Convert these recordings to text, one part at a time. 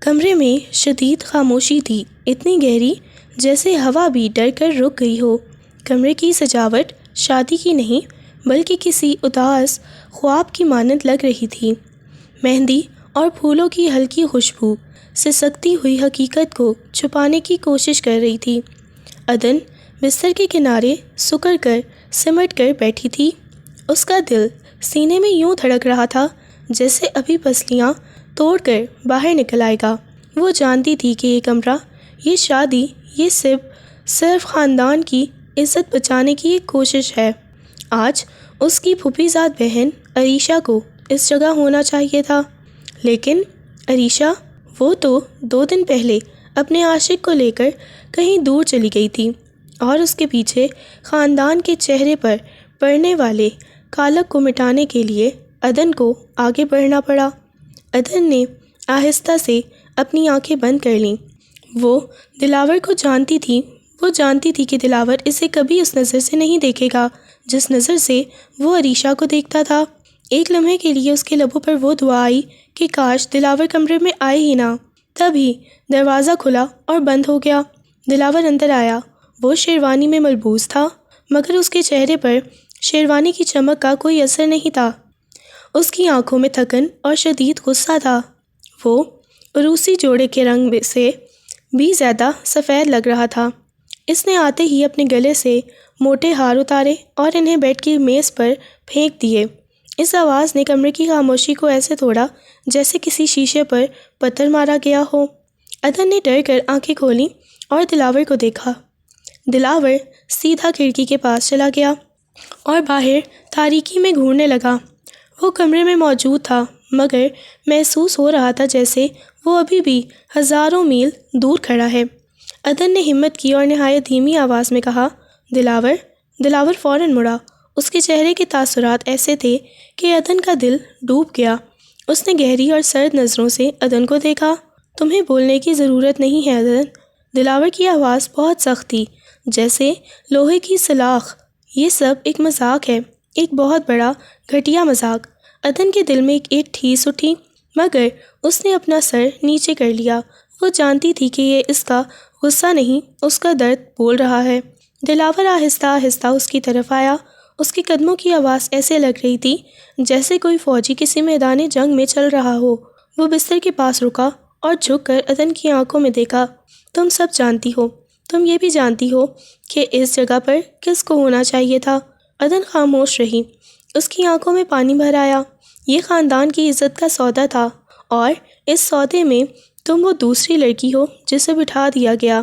کمرے میں شدید خاموشی تھی، اتنی گہری جیسے ہوا بھی ڈر کر رک گئی ہو۔ کمرے کی سجاوٹ شادی کی نہیں بلکہ کسی اداس خواب کی مانند لگ رہی تھی۔ مہندی اور پھولوں کی ہلکی خوشبو سسکتی ہوئی حقیقت کو چھپانے کی کوشش کر رہی تھی۔ عدن بستر کے کنارے سکڑ کر سمٹ کر بیٹھی تھی، اس کا دل سینے میں یوں دھڑک رہا تھا جیسے ابھی پسلیاں توڑ کر باہر نکل آئے گا۔ وہ جانتی تھی کہ یہ کمرہ، یہ شادی، یہ صرف خاندان کی عزت بچانے کی ایک کوشش ہے۔ آج اس کی پھوپھی زاد بہن عریشہ کو اس جگہ ہونا چاہیے تھا، لیکن عریشہ وہ تو 2 دن پہلے اپنے عاشق کو لے کر کہیں دور چلی گئی تھی، اور اس کے پیچھے خاندان کے چہرے پر پڑنے والے کالک کو مٹانے کے لیے عدن کو آگے بڑھنا پڑا۔ عدن نے آہستہ سے اپنی آنکھیں بند کر لیں۔ وہ دلاور کو جانتی تھی، وہ جانتی تھی کہ دلاور اسے کبھی اس نظر سے نہیں دیکھے گا جس نظر سے وہ عریشہ کو دیکھتا تھا۔ ایک لمحے کے لیے اس کے لبوں پر وہ دعا آئی کہ کاش دلاور کمرے میں آئے ہی نہ۔ تبھی دروازہ کھلا اور بند ہو گیا۔ دلاور اندر آیا۔ وہ شیروانی میں ملبوس تھا، مگر اس کے چہرے پر شیروانی کی چمک کا کوئی اثر نہیں تھا۔ اس کی آنکھوں میں تھکن اور شدید غصہ تھا۔ وہ عروسی جوڑے کے رنگ سے بھی زیادہ سفید لگ رہا تھا۔ اس نے آتے ہی اپنے گلے سے موٹے ہار اتارے اور انہیں بیڈ کی میز پر پھینک دیے۔ اس آواز نے کمرے کی خاموشی کو ایسے توڑا جیسے کسی شیشے پر پتھر مارا گیا ہو۔ عدن نے ڈر کر آنکھیں کھولیں اور دلاور کو دیکھا۔ دلاور سیدھا کھڑکی کے پاس چلا گیا اور باہر تاریکی میں گھورنے لگا۔ وہ کمرے میں موجود تھا، مگر محسوس ہو رہا تھا جیسے وہ ابھی بھی ہزاروں میل دور کھڑا ہے۔ عدن نے ہمت کی اور نہایت دھیمی آواز میں کہا، دلاور۔ دلاور فوراً مڑا۔ اس کے چہرے کے تاثرات ایسے تھے کہ عدن کا دل ڈوب گیا۔ اس نے گہری اور سرد نظروں سے عدن کو دیکھا۔ تمہیں بولنے کی ضرورت نہیں ہے عدن۔ دلاور کی آواز بہت سخت تھی، جیسے لوہے کی سلاخ۔ یہ سب ایک مذاق ہے، ایک بہت بڑا گھٹیا مذاق۔ عدن کے دل میں ایک ٹھیس اٹھی، مگر اس نے اپنا سر نیچے کر لیا۔ وہ جانتی تھی کہ یہ اس کا غصہ نہیں، اس کا درد بول رہا ہے۔ دلاور آہستہ آہستہ اس کی طرف آیا۔ اس کے قدموں کی آواز ایسے لگ رہی تھی جیسے کوئی فوجی کسی میدان جنگ میں چل رہا ہو۔ وہ بستر کے پاس رکا اور جھک کر عدن کی آنکھوں میں دیکھا۔ تم سب جانتی ہو، تم یہ بھی جانتی ہو کہ اس جگہ پر کس کو ہونا چاہیے تھا۔ عدن خاموش رہی۔ اس کی آنکھوں میں پانی بھر آیا۔ یہ خاندان کی عزت کا سودا تھا، اور اس سودے میں تم وہ دوسری لڑکی ہو جسے بٹھا دیا گیا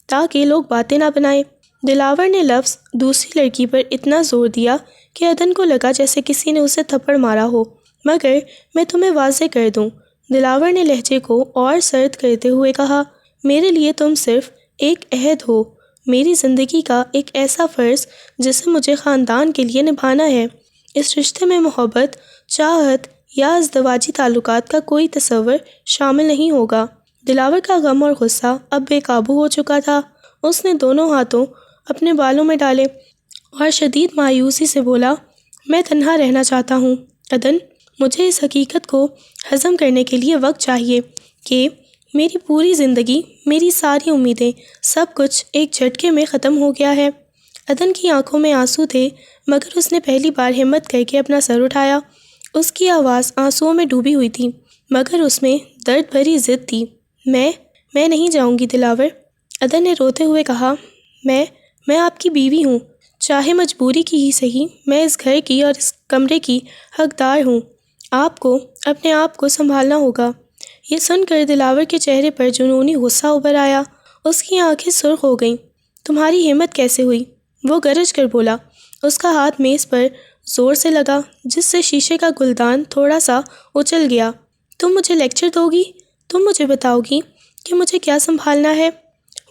تاکہ لوگ باتیں نہ بنائیں۔ دلاور نے لفظ دوسری لڑکی پر اتنا زور دیا کہ عدن کو لگا جیسے کسی نے اسے تھپڑ مارا ہو۔ مگر میں تمہیں واضح کر دوں، دلاور نے لہجے کو اور سرد کرتے ہوئے کہا، میرے لیے تم صرف ایک عہد ہو، میری زندگی کا ایک ایسا فرض جسے مجھے خاندان کے لیے نبھانا ہے۔ اس رشتے میں محبت، چاہت یا ازدواجی تعلقات کا کوئی تصور شامل نہیں ہوگا۔ دلاور کا غم اور غصہ اب بے قابو ہو چکا تھا۔ اس نے دونوں ہاتھوں اپنے بالوں میں ڈالے اور شدید مایوسی سے بولا، میں تنہا رہنا چاہتا ہوں عدن۔ مجھے اس حقیقت کو ہضم کرنے کے لیے وقت چاہیے کہ میری پوری زندگی، میری ساری امیدیں، سب کچھ ایک جھٹکے میں ختم ہو گیا ہے۔ عدن کی آنکھوں میں آنسو تھے، مگر اس نے پہلی بار ہمت کر کے اپنا سر اٹھایا۔ اس کی آواز آنسوؤں میں ڈوبی ہوئی تھی، مگر اس میں درد بھری ضد تھی۔ میں نہیں جاؤں گی دلاور، عدن نے روتے ہوئے کہا۔ میں آپ کی بیوی ہوں، چاہے مجبوری کی ہی صحیح، میں اس گھر کی اور اس کمرے کی حقدار ہوں۔ آپ کو اپنے آپ کو سنبھالنا ہوگا۔ یہ سن کر دلاور کے چہرے پر جنونی غصہ ابھر آیا۔ اس کی آنکھیں سرخ ہو گئیں۔ تمہاری ہمت کیسے ہوئی؟ وہ گرج کر بولا۔ اس کا ہاتھ میز پر زور سے لگا، جس سے شیشے کا گلدان تھوڑا سا اچھل گیا۔ تم مجھے لیکچر دو گی؟ تم مجھے بتاؤ گی کہ مجھے کیا سنبھالنا ہے؟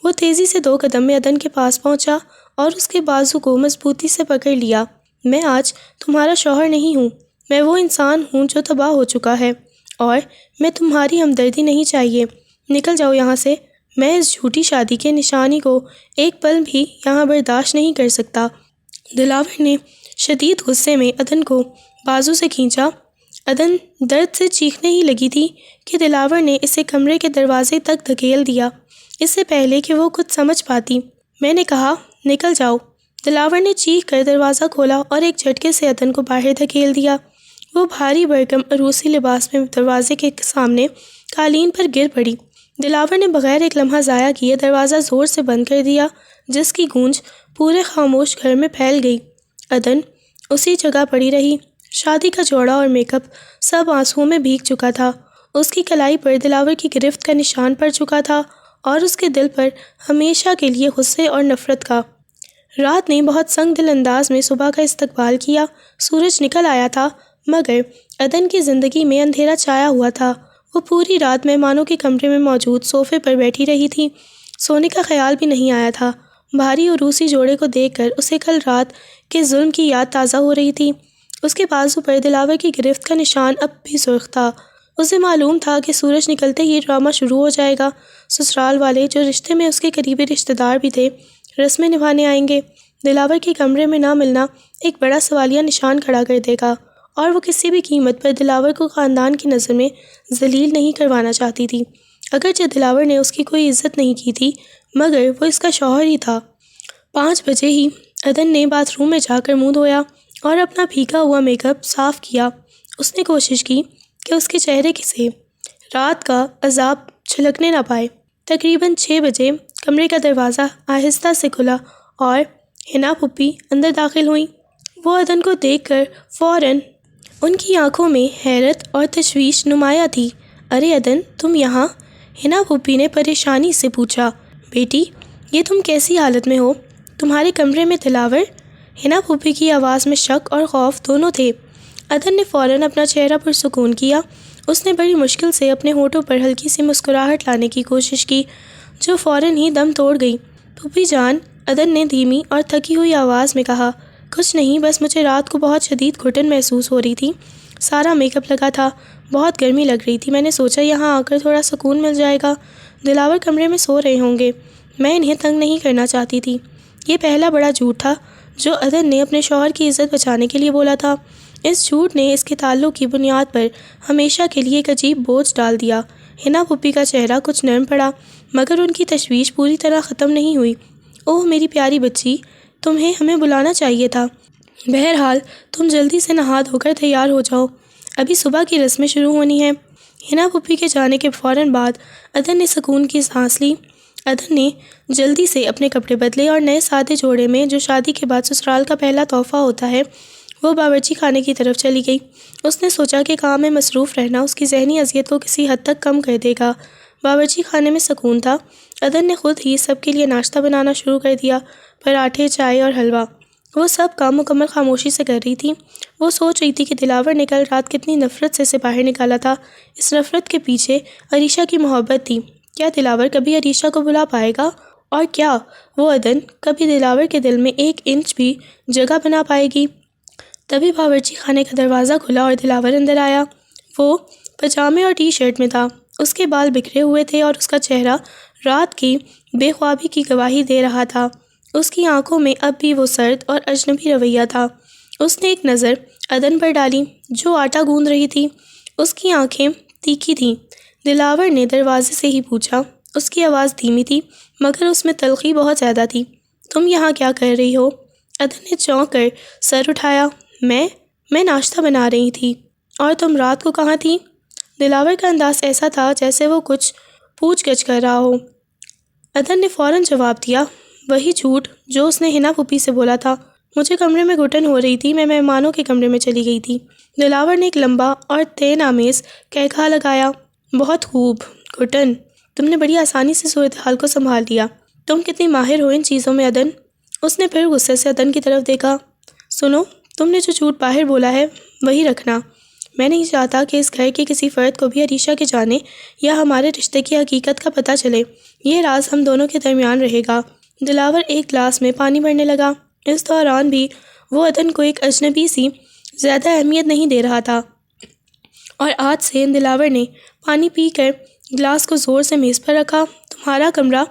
وہ تیزی سے 2 قدم میں عدن کے پاس پہنچا اور اس کے بازو کو مضبوطی سے پکڑ لیا۔ میں آج تمہارا شوہر نہیں ہوں، میں وہ انسان ہوں جو تباہ ہو چکا ہے، اور میں تمہاری ہمدردی نہیں چاہیے۔ نکل جاؤ یہاں سے۔ میں اس جھوٹی شادی کے نشانی کو ایک پل بھی یہاں برداشت نہیں کر سکتا۔ دلاور نے شدید غصے میں عدن کو بازو سے کھینچا۔ عدن درد سے چیخنے ہی لگی تھی کہ دلاور نے اسے کمرے کے دروازے تک دھکیل دیا اس سے پہلے کہ وہ کچھ سمجھ پاتی۔ میں نے کہا نکل جاؤ۔ دلاور نے چیخ کر دروازہ کھولا اور ایک جھٹکے سے عدن کو باہر دھکیل دیا۔ وہ بھاری بھرکم عروسی لباس میں دروازے کے سامنے قالین پر گر پڑی۔ دلاور نے بغیر ایک لمحہ ضائع کیے دروازہ زور سے بند کر دیا جس کی گونج پورے خاموش گھر میں پھیل گئی۔ عدن اسی جگہ پڑی رہی۔ شادی کا جوڑا اور میک اپ سب آنسوؤں میں بھیگ چکا تھا۔ اس کی کلائی پر دلاور کی گرفت کا نشان پڑ چکا تھا اور اس کے دل پر ہمیشہ کے لیے غصے اور نفرت کا۔ رات نے بہت سنگ دل انداز میں صبح کا استقبال کیا۔ سورج نکل آیا تھا مگر عدن کی زندگی میں اندھیرا چھایا ہوا تھا۔ وہ پوری رات مہمانوں کے کمرے میں موجود صوفے پر بیٹھی رہی تھی۔ سونے کا خیال بھی نہیں آیا تھا۔ بھاری عروسی جوڑے کو دیکھ کر اسے کل رات کے ظلم کی یاد تازہ ہو رہی تھی۔ اس کے بازو پر دلاور کی گرفت کا نشان اب بھی سرخ تھا۔ اسے معلوم تھا کہ سورج نکلتے ہی ڈرامہ شروع ہو جائے گا۔ سسرال والے جو رشتے میں اس کے قریبی رشتہ دار بھی تھے رسمیں نبھانے آئیں گے۔ دلاور کے کمرے میں نہ ملنا ایک بڑا سوالیہ نشان کھڑا کر دے گا اور وہ کسی بھی قیمت پر دلاور کو خاندان کی نظر میں ذلیل نہیں کروانا چاہتی تھی۔ اگرچہ دلاور نے اس کی کوئی عزت نہیں کی تھی مگر وہ اس کا شوہر ہی تھا۔ 5 بجے ہی عدن نے باتھ روم میں جا کر منہ دھویا اور اپنا بھیگا ہوا میک اپ صاف کیا۔ اس نے کوشش کی کہ اس کے چہرے سے رات کا عذاب چھلکنے نہ پائے۔ تقریباً 6 بجے کمرے کا دروازہ آہستہ سے کھلا اور حنا پھپھی اندر داخل ہوئیں۔ وہ عدن کو دیکھ کر فوراً ان کی آنکھوں میں حیرت اور تشویش نمایاں تھی۔ ارے عدن تم یہاں؟ حنا پھپھی نے پریشانی سے پوچھا۔ بیٹی یہ تم کیسی حالت میں ہو؟ تمہارے کمرے میں دلاور؟ حنا پھپھی کی آواز میں شک اور خوف دونوں تھے۔ عدن نے فوراً اپنا چہرہ پرسکون کیا۔ اس نے بڑی مشکل سے اپنے ہونٹوں پر ہلکی سی مسکراہٹ لانے کی کوشش کی جو فوراً ہی دم توڑ گئی۔ پھپھی جان، عدن نے دھیمی اور تھکی ہوئی آواز میں کہا، کچھ نہیں، بس مجھے رات کو بہت شدید گھٹن محسوس ہو رہی تھی۔ سارا میک اپ لگا تھا، بہت گرمی لگ رہی تھی، میں نے سوچا یہاں آ کر تھوڑا سکون مل جائے گا۔ دلاور کمرے میں سو رہے ہوں گے، میں انہیں تنگ نہیں کرنا چاہتی تھی۔ یہ پہلا بڑا جھوٹ تھا جو عدن نے اپنے شوہر کی عزت بچانے کے لیے بولا تھا۔ اس جھوٹ نے اس کے تعلق کی بنیاد پر ہمیشہ کے لیے ایک عجیب بوجھ ڈال دیا۔ حنا پھپھی کا چہرہ کچھ نرم پڑا مگر ان کی تشویش پوری طرح ختم نہیں ہوئی۔ اوہ میری پیاری بچی، تمہیں ہمیں بلانا چاہیے تھا۔ بہرحال تم جلدی سے نہا دھو کر تیار ہو جاؤ، ابھی صبح کی رسمیں شروع ہونی ہیں۔ حنا پھپھی کے جانے کے فوراً بعد عدن نے سکون کی سانس لی۔ عدن نے جلدی سے اپنے کپڑے بدلے اور نئے سادے جوڑے میں جو شادی کے بعد سسرال کا پہلا تحفہ ہوتا ہے وہ باورچی خانے کی طرف چلی گئی۔ اس نے سوچا کہ کام میں مصروف رہنا اس کی ذہنی اذیت کو کسی حد تک کم کر دے گا۔ باورچی خانے میں سکون تھا۔ عدن نے خود ہی سب کے لیے ناشتہ بنانا شروع کر دیا، پراٹھے، چائے اور حلوہ۔ وہ سب کام مکمل خاموشی سے کر رہی تھی۔ وہ سوچ رہی تھی کہ دلاور نے کل رات کتنی نفرت سے اسے باہر نکالا تھا۔ اس نفرت کے پیچھے عریشہ کی محبت تھی۔ کیا دلاور کبھی عریشہ کو بلا پائے گا؟ اور کیا وہ عدن کبھی دلاور کے دل میں 1 انچ بھی جگہ بنا پائے گی؟ تبھی باورچی خانے کا دروازہ کھلا اور دلاور اندر آیا۔ وہ پجامے اور ٹی شرٹ میں تھا۔ اس کے بال بکھرے ہوئے تھے اور اس کا چہرہ رات کی بے خوابی کی گواہی دے رہا تھا۔ اس کی آنکھوں میں اب بھی وہ سرد اور اجنبی رویہ تھا۔ اس نے ایک نظر عدن پر ڈالی جو آٹا گوندھ رہی تھی۔ اس کی آنکھیں تیکھی تھیں۔ دلاور نے دروازے سے ہی پوچھا۔ اس کی آواز دھیمی تھی مگر اس میں تلخی بہت زیادہ تھی۔ تم یہاں کیا کر رہی ہو؟ عدن نے چونک کر سر اٹھایا۔ میں ناشتہ بنا رہی تھی۔ اور تم رات کو کہاں تھی؟ دلاور کا انداز ایسا تھا جیسے وہ کچھ پوچھ گچھ کر رہا ہو۔ عدن نے فوراً جواب دیا، وہی جھوٹ جو اس نے حنا پھپھی سے بولا تھا۔ مجھے کمرے میں گھٹن ہو رہی تھی، میں مہمانوں کے کمرے میں چلی گئی تھی۔ دلاور نے ایک لمبا اور طعن آمیز قہقہا لگایا۔ بہت خوب، گھٹن، تم نے بڑی آسانی سے صورتحال کو سنبھال لیا۔ تم کتنی ماہر ہو ان چیزوں میں عدن۔ اس نے پھر غصے سے عدن کی طرف دیکھا۔ سنو، تم نے جو جھوٹ باہر بولا ہے وہی رکھنا۔ میں نہیں چاہتا کہ اس گھر کے کسی فرد کو بھی عریشہ کے جانے یا ہمارے رشتے کی حقیقت کا پتہ چلے۔ یہ راز ہم دونوں کے درمیان رہے گا۔ دلاور ایک گلاس میں پانی بھرنے لگا۔ اس دوران بھی وہ عدن کو ایک اجنبی سی زیادہ اہمیت نہیں دے رہا تھا، اور آج سے دلاور نے پانی پی کر گلاس کو زور سے میز پر رکھا۔ تمہارا کمرہ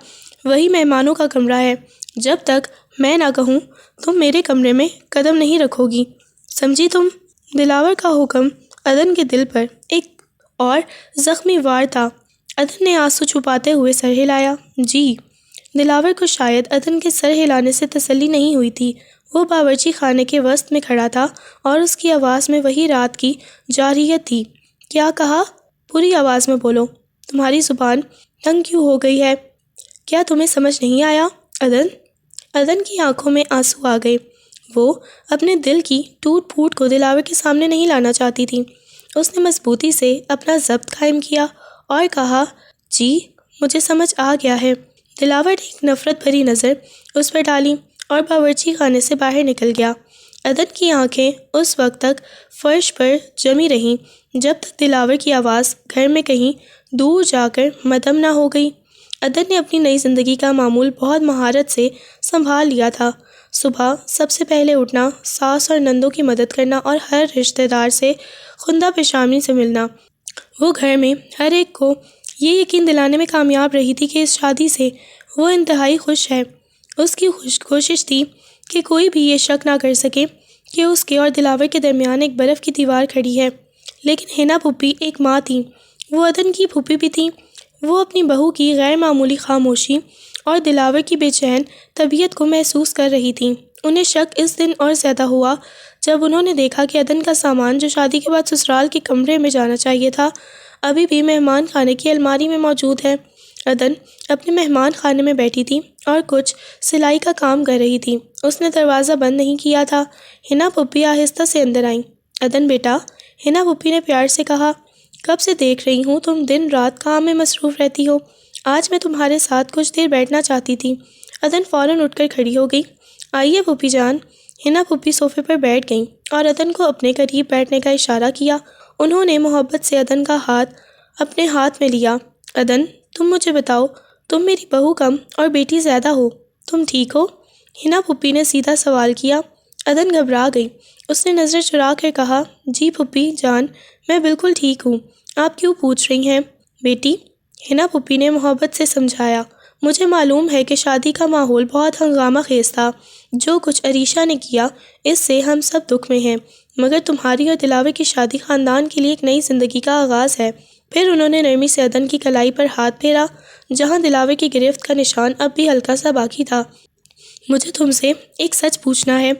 وہی مہمانوں کا کمرہ ہے۔ جب تک میں نہ کہوں تم میرے کمرے میں قدم نہیں رکھو گی، سمجھی تم؟ دلاور کا حکم عدن کے دل پر ایک اور زخمی وار تھا۔ عدن نے آنسو چھپاتے ہوئے سر ہلایا۔ جی۔ دلاور کو شاید عدن کے سر ہلانے سے تسلی نہیں ہوئی تھی۔ وہ باورچی خانے کے وسط میں کھڑا تھا اور اس کی آواز میں وہی رات کی جارحیت تھی۔ کیا کہا؟ پوری آواز میں بولو۔ تمہاری زبان تنگ کیوں ہو گئی ہے؟ کیا تمہیں سمجھ نہیں آیا؟ عدن کی آنکھوں میں آنسو آ گئے۔ وہ اپنے دل کی ٹوٹ پھوٹ کو دلاور کے سامنے نہیں لانا چاہتی تھی۔ اس نے مضبوطی سے اپنا ضبط قائم کیا اور کہا، جی مجھے سمجھ آ گیا ہے۔ دلاور نے ایک نفرت بھری نظر اس پر ڈالی اور باورچی خانے سے باہر نکل گیا۔ عدن کی آنکھیں اس وقت تک فرش پر جمی رہیں جب تک دلاور کی آواز گھر میں کہیں دور جا کر مدھم نہ ہو گئی۔ عدن نے اپنی نئی زندگی کا معمول بہت مہارت سے سنبھال لیا تھا۔ صبح سب سے پہلے اٹھنا، ساس اور نندوں کی مدد کرنا اور ہر رشتہ دار سے خندہ پیشانی سے ملنا۔ وہ گھر میں ہر ایک کو یہ یقین دلانے میں کامیاب رہی تھی کہ اس شادی سے وہ انتہائی خوش ہے۔ اس کی کوشش تھی کہ کوئی بھی یہ شک نہ کر سکے کہ اس کے اور دلاور کے درمیان ایک برف کی دیوار کھڑی ہے۔ لیکن حنا پھوپھی ایک ماں تھی، وہ عدن کی پھوپھی بھی تھی۔ وہ اپنی بہو کی غیر معمولی خاموشی اور دلاور کی بے چین طبیعت کو محسوس کر رہی تھیں۔ انہیں شک اس دن اور زیادہ ہوا جب انہوں نے دیکھا کہ عدن کا سامان جو شادی کے بعد سسرال کے کمرے میں جانا چاہیے تھا، ابھی بھی مہمان خانے کی الماری میں موجود ہے۔ عدن اپنے مہمان خانے میں بیٹھی تھی اور کچھ سلائی کا کام کر رہی تھی۔ اس نے دروازہ بند نہیں کیا تھا۔ حنا پھوپھی آہستہ سے اندر آئیں۔ عدن بیٹا، حنا پھوپھی نے پیار سے کہا، کب سے دیکھ رہی ہوں تم دن رات کام میں مصروف رہتی ہو۔ آج میں تمہارے ساتھ کچھ دیر بیٹھنا چاہتی تھی۔ عدن فوراً اٹھ کر کھڑی ہو گئی۔ آئیے پھوپھی جان۔ حنا پھوپھی صوفے پر بیٹھ گئیں اور عدن کو اپنے قریب بیٹھنے کا اشارہ کیا۔ انہوں نے محبت سے عدن کا ہاتھ اپنے ہاتھ میں لیا۔ عدن، تم مجھے بتاؤ، تم میری بہو کم اور بیٹی زیادہ ہو، تم ٹھیک ہو؟ حنا پھوپھی نے سیدھا سوال کیا۔ عدن گھبرا گئی۔ اس نے نظر چرا کر کہا، جی پھوپھی جان، میں بالکل ٹھیک ہوں۔ آپ کیوں پوچھ رہی ہیں؟ بیٹی، حنا پھوپھی نے محبت سے سمجھایا، مجھے معلوم ہے کہ شادی کا ماحول بہت ہنگامہ خیز تھا۔ جو کچھ عریشہ نے کیا اس سے ہم سب دکھ میں ہیں، مگر تمہاری اور دلاور کی شادی خاندان کے لیے ایک نئی زندگی کا آغاز ہے۔ پھر انہوں نے نرمی سے عدن کی کلائی پر ہاتھ پھیرا جہاں دلاور کی گرفت کا نشان اب بھی ہلکا سا باقی تھا۔ مجھے تم سے ایک سچ پوچھنا ہے،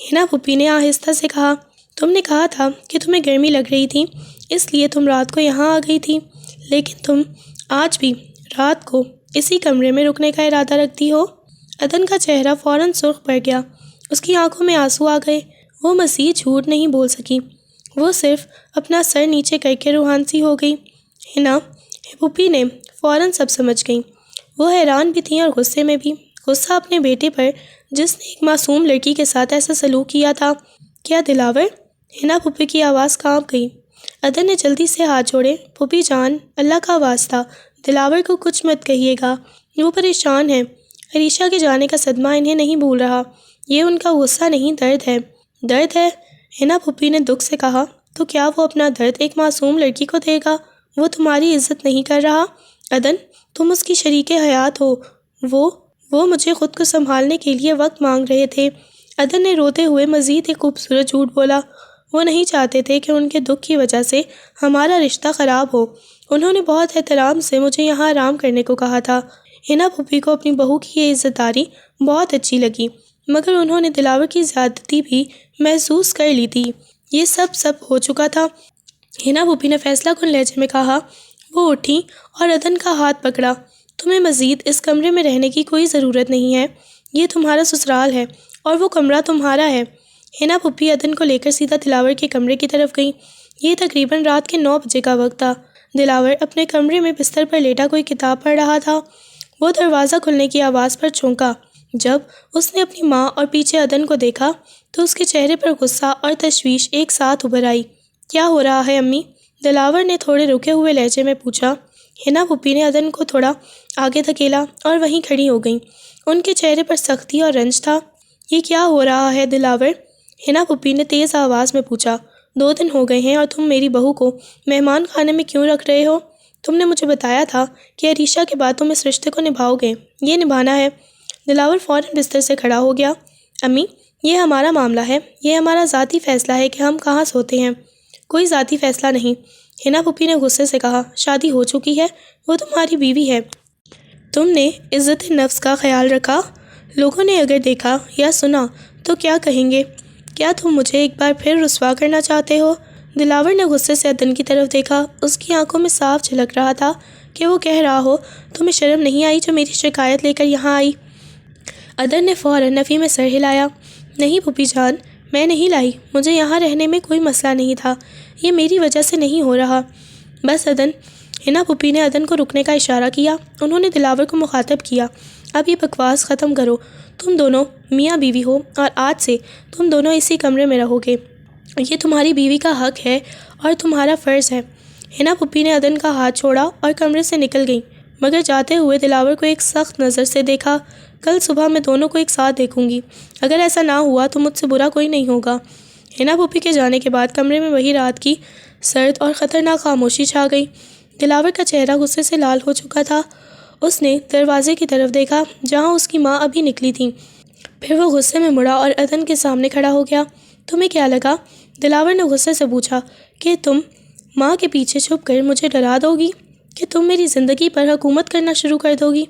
حنا پھوپھی نے آہستہ سے کہا۔ تم نے کہا تھا کہ تمہیں گرمی لگ رہی تھی، اس لیے تم رات کو یہاں آ گئی تھی، لیکن تم آج بھی رات کو اسی کمرے میں رکنے کا ارادہ رکھتی ہو؟ عدن کا چہرہ فوراً سرخ پڑ گیا۔ اس کی آنکھوں میں آنسو آ گئے۔ وہ مزید جھوٹ نہیں بول سکی۔ وہ صرف اپنا سر نیچے کر کے روحان سی ہو گئی۔ حنا پھوپھی نے فوراً سب سمجھ گئیں۔ وہ حیران بھی تھیں اور غصے میں بھی۔ غصہ اپنے بیٹے پر جس نے ایک معصوم لڑکی کے ساتھ ایسا سلوک کیا تھا۔ کیا دلاور؟ حنا پھوپھی کی آواز کانپ گئی۔ عدن نے جلدی سے ہاتھ جوڑے۔ پھوپھی جان، اللہ کا واسطہ دلاور کو کچھ مت کہیے گا، وہ پریشان ہے۔ عریشہ کے جانے کا صدمہ انہیں نہیں بھول رہا۔ یہ ان کا غصہ نہیں، درد ہے۔ درد ہے؟ حنا پھوپھی نے دکھ سے کہا، تو کیا وہ اپنا درد ایک معصوم لڑکی کو دے گا؟ وہ تمہاری عزت نہیں کر رہا؟ عدن، تم اس کی شریک حیات ہو۔ وہ مجھے خود کو سنبھالنے کے لیے وقت مانگ رہے تھے۔ عدن نے روتے ہوئے مزید ایک خوبصورت جھوٹ بولا۔ وہ نہیں چاہتے تھے کہ ان کے دکھ کی وجہ سے ہمارا رشتہ خراب ہو۔ انہوں نے بہت احترام سے مجھے یہاں آرام کرنے کو کہا تھا۔ حنا پھوپھی کو اپنی بہو کی یہ عزت داری بہت اچھی لگی، مگر انہوں نے دلاور کی زیادتی بھی محسوس کر لی تھی۔ یہ سب ہو چکا تھا۔ حنا پھوپھی نے فیصلہ کن لہجے میں کہا۔ وہ اٹھیں اور عدن کا ہاتھ پکڑا۔ تمہیں مزید اس کمرے میں رہنے کی کوئی ضرورت نہیں ہے۔ یہ تمہارا سسرال ہے اور وہ کمرہ تمہارا ہے۔ حنا پھوپھی عدن کو لے کر سیدھا دلاور کے کمرے کی طرف گئیں۔ یہ تقریباً رات کے 9 بجے کا وقت تھا۔ دلاور اپنے کمرے میں بستر پر لیٹا کوئی کتاب پڑھ رہا تھا۔ وہ دروازہ کھلنے کی آواز پر چونکا۔ جب اس نے اپنی ماں اور پیچھے عدن کو دیکھا تو اس کے چہرے پر غصہ اور تشویش ایک ساتھ ابھر آئی۔ کیا ہو رہا ہے امی؟ دلاور نے تھوڑے رکے ہوئے لہجے میں پوچھا۔ حنا پھوپھی نے عدن کو تھوڑا آگے دھکیلا اور وہیں کھڑی ہو گئیں۔ ان کے چہرے پر سختی اور رنج تھا۔ یہ کیا ہو رہا ہے دلاور؟ حنا پھوپھی نے تیز آواز میں پوچھا۔ 2 دن ہو گئے ہیں اور تم میری بہو کو مہمان خانے میں کیوں رکھ رہے ہو؟ تم نے مجھے بتایا تھا کہ عریشہ کے بعد تم اس رشتے کو نبھاؤ گے، یہ نبھانا ہے۔ دلاور فوراً بستر سے کھڑا ہو گیا۔ امی، یہ ہمارا معاملہ ہے، یہ ہمارا ذاتی فیصلہ ہے کہ ہم کہاں سوتے ہیں۔ کوئی ذاتی فیصلہ نہیں، حنا پھوپھی نے غصے سے کہا، شادی ہو چکی ہے، وہ تمہاری بیوی ہے، تم نے عزت نفس کا خیال رکھا؟ لوگوں نے اگر دیکھا یا سنا تو کیا کہیں گے؟ کیا تم مجھے ایک بار پھر رسوا کرنا چاہتے ہو؟ دلاور نے غصے سے عدن کی طرف دیکھا، اس کی آنکھوں میں صاف جھلک رہا تھا کہ وہ کہہ رہا ہو، تمہیں شرم نہیں آئی جو میری شکایت لے کر یہاں آئی؟ عدن نے فوراً نفی میں سر ہلایا، نہیں پھوپھی جان، میں نہیں لائی، مجھے یہاں رہنے میں کوئی مسئلہ نہیں تھا، یہ میری وجہ سے نہیں ہو رہا۔ بس عدن، حنا پھوپھی نے عدن کو رکنے کا اشارہ کیا، انہوں نے دلاور کو مخاطب کیا، اب یہ بکواس ختم کرو، تم دونوں میاں بیوی ہو اور آج سے تم دونوں اسی کمرے میں رہو گے، یہ تمہاری بیوی کا حق ہے اور تمہارا فرض ہے۔ حنا پھوپھی نے عدن کا ہاتھ چھوڑا اور کمرے سے نکل گئیں، مگر جاتے ہوئے دلاور کو ایک سخت نظر سے دیکھا، کل صبح میں دونوں کو ایک ساتھ دیکھوں گی، اگر ایسا نہ ہوا تو مجھ سے برا کوئی نہیں ہوگا۔ حنا پھوپھی کے جانے کے بعد کمرے میں وہی رات کی سرد اور خطرناک خاموشی چھا گئی۔ دلاور کا چہرہ غصے سے لال ہو چکا تھا، اس نے دروازے کی طرف دیکھا جہاں اس کی ماں ابھی نکلی تھی، پھر وہ غصے میں مڑا اور عدن کے سامنے کھڑا ہو گیا۔ تمہیں کیا لگا؟ دلاور نے غصے سے پوچھا، کہ تم ماں کے پیچھے چھپ کر مجھے ڈرا دو گی، کہ تم میری زندگی پر حکومت کرنا شروع کر دو گی؟